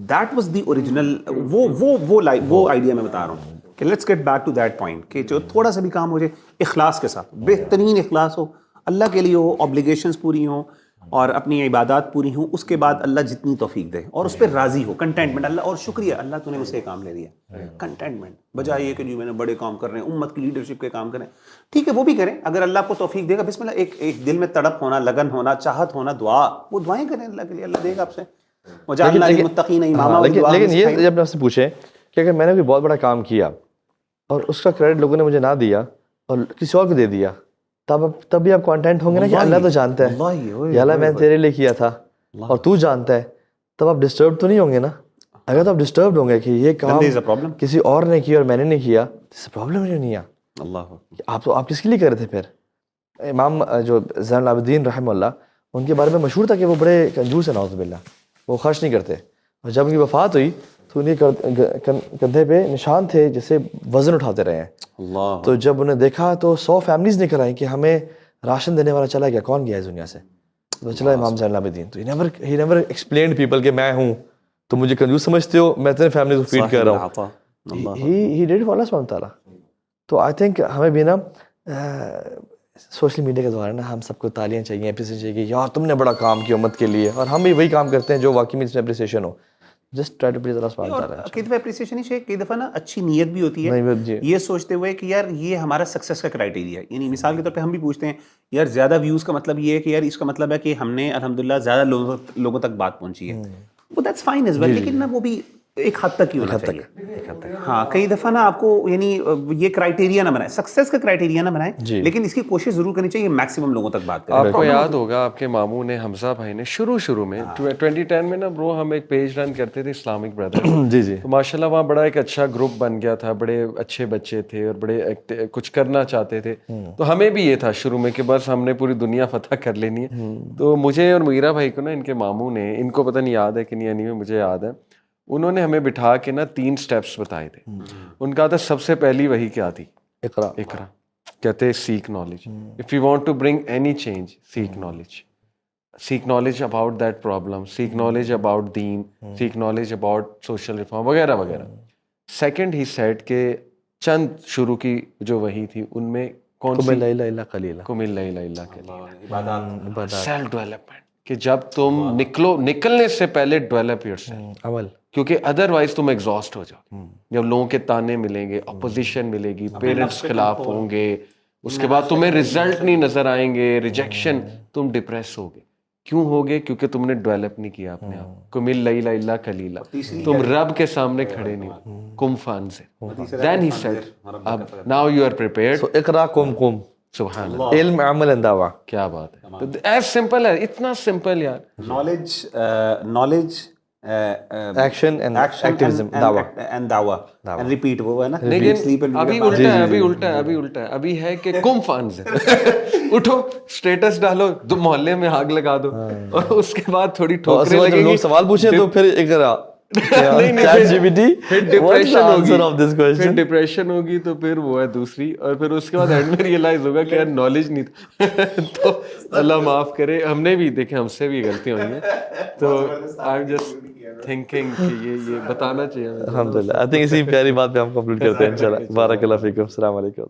دیٹ واز دی اوریجنل وہ آئیڈیا میں بتا رہا ہوں کہ let's get back to that point کہ جو تھوڑا سا بھی کام ہو جائے اخلاص کے ساتھ, بہترین اخلاص ہو, اللہ کے لیے ہو, اوبلیگیشنز پوری ہوں اور اپنی عبادات پوری ہوں. اس کے بعد اللہ جتنی توفیق دے اور اس پہ راضی ہو, کنٹینٹمنٹ. اللہ اور شکریہ اللہ تو نے مجھ سے یہ کام لے لیا, کنٹینٹمنٹ. بجائے یہ کہ جو میں نے بڑے کام کر رہے ہیں, امت کی لیڈرشپ کے کام کریں, ٹھیک ہے وہ بھی کریں. اگر اللہ کو توفیق دے گا, بسم اللہ, ایک دل میں تڑپ ہونا, لگن ہونا, چاہت ہونا, دعا, وہ دعائیں کریں اللہ کے لیے, اللہ دے گا آپ سے. وجعلنا للمتقین اماما. لیکن یہ جب آپ سے پوچھیں کہ اگر میں نے کوئی بہت بڑا کام کیا اور اس کا کریڈٹ لوگوں نے مجھے نہ دیا اور کسی اور کو دے دیا, تب بھی آپ کانٹینٹ ہوں گے نا کہ اللہ تو جانتا ہے, یا اللہ میں تیرے لیے کیا تھا اور تو جانتا ہے, تب آپ ڈسٹرب تو نہیں ہوں گے نا. اگر تو آپ ڈسٹربڈ ہوں گے کہ یہ کام کسی اور نے کیا اور میں نے نہیں کیا, پرابلم نہیں ہے. آپ کس کے لیے کر رہے تھے پھر؟ امام جو زین العابدین رحمہ اللہ, ان کے بارے میں مشہور تھا کہ وہ بڑے کنجوس ہیں, نعوذ باللہ, وہ خرچ نہیں کرتے. اور جب ان کی وفات ہوئی تو ان کے کندھے پہ نشان تھے جیسے وزن اٹھاتے رہے ہیں. تو جب انہیں دیکھا تو 100 فیملیز نکل آئیں کہ ہمیں راشن دینے والا چلا گیا, کون گیا اس دنیا سے؟ تو چلا امام زین العابدین. تو ہی نیور ایکسپلینڈ پیپل کہ میں ہوں تو مجھے کنجوس سمجھتے ہو, میں اتنے فیملیز کو فیڈ کر رہا ہوں. ہی ڈیڈ فار اللہ سبحانہ تعالیٰ. تو آئی تھنک ہمیں بھی نا سوشل میڈیا کے دوران نا ہم سب کو تالیاں چاہیے, اپریسیشن چاہیے کہ یار تم نے بڑا کام کیا امت کے لیے, اور ہم بھی وہی کام کرتے ہیں جو واقعی میں اس میں اپریسیشن ہو. جسٹ ٹرائی ٹو پلیز اللہ سبحانہ تعالیٰ. کئی دفعہ اپریسیشن ہی کئی دفعہ نا اچھی نیت بھی ہوتی ہے, یہ سوچتے ہوئے کہ یار یہ ہمارا سکسیس کا کرائٹیریا ہے. یعنی مثال کے طور پہ ہم بھی پوچھتے ہیں یار زیادہ ویوز کا مطلب یہ ہے کہ یار اس کا مطلب ہے کہ ہم نے الحمدللہ زیادہ لوگوں تک بات پہنچی ہے. وہ دیٹس فائن ایز ویل, لیکن نا وہ بھی ایک حد تک ہی ہونا چاہیے. ہاں کئی دفعہ نا آپ کو یعنی یہ کرائٹیریا نہ بنائیں, سکسیس کا کرائٹیریا نہ بنائیں, لیکن اس کی کوشش ضرور کرنی چاہیے میکسیمم لوگوں تک بات کریں. آپ کو یاد ہوگا آپ کے ماموں نے, حمزہ بھائی نے شروع میں 2010 میں نا برو ہم ایک پیج رن کرتے تھے اسلامک بردر. جی تو ماشاء اللہ وہاں بڑا ایک اچھا گروپ بن گیا تھا, بڑے اچھے بچے تھے اور بڑے کچھ کرنا چاہتے تھے. تو ہمیں بھی یہ تھا شروع میں کہ بس ہم نے پوری دنیا فتح کر لینی ہے. تو مجھے اور مغیرہ بھائی کو نا ان کے ماموں نے, ان کو پتہ نہیں یاد ہے کہ نہیں, انہی میں مجھے یاد ہے, انہوں نے ہمیں بٹھا کے نا 3 سٹیپس بتائے تھے. ان کا تھا سب سے پہلی وہی کیا تھی, اقرا. کہتے seek knowledge. If you want to bring any change, seek knowledge. Seek knowledge about that problem, seek knowledge about then, seek knowledge about social reform وغیرہ وغیرہ. سیکنڈ ہی سیٹ کہ چند شروع کی جو وہی تھی ان میں کون سی, کم اللیل الا قلیلا, سیلف ڈیولپمنٹ. کہ جب تم نکلنے سے پہلے ڈیولپ یور سیلف, کیونکہ ادروائز تم ایگزاسٹ ہو جاؤ. جب لوگوں کے تانے ملیں گے, اپوزیشن ملے گی, پیرنٹس خلاف ہوں گے, اس کے بعد تمہیں رزلٹ نہیں نظر آئیں گے, ریجیکشن, تم ڈپریس ہوگے. کیوں ہوگے؟ کیونکہ تم نے ڈیولپ نہیں کیا اپنے آپ. قم اللیل الا قلیلا, تم رب کے سامنے کھڑے نہیں ہوئے. کم فانزر. دین ہی سیڈ اب ناؤ یو آر پریپیئرڈ. اقرا قم سبحان اللہ, علم عمل دعویٰ. کیا بات ہے. تو ایز سمپل ہے, اتنا سمپل یار. نالج ایکشن اینڈ ایکٹیویزم, دعویٰ اینڈ دعویٰ اینڈ ریپیٹ. وہ ہے نا, لیکن ابھی الٹا ہے. ابھی ہے کہ کم فانزر, اٹھو اسٹیٹس ڈالو, محلے میں آگ لگا دو, اور اس کے بعد تھوڑی ٹھوکریں لگیں گی, سوال پوچھیں تو پھر اقرا. ڈپریشن ہوگی تو پھر وہ ہے دوسری, اور پھر اس کے بعد اینڈ میں ریئلائز ہوگا کہ یار نالج نہیں تھا. تو اللہ معاف کرے, ہم نے بھی دیکھے, ہم سے بھی غلطیاں ہوئی ہیں. تو آئی ایم جسٹ تھنکنگ کہ یہ بتانا چاہیے. الحمدللہ, آئی تھنک اسی پیاری بات پہ ہم کنکلوڈ کرتے ہیں. انشاءاللہ, بارک اللہ فیکم, السلام علیکم.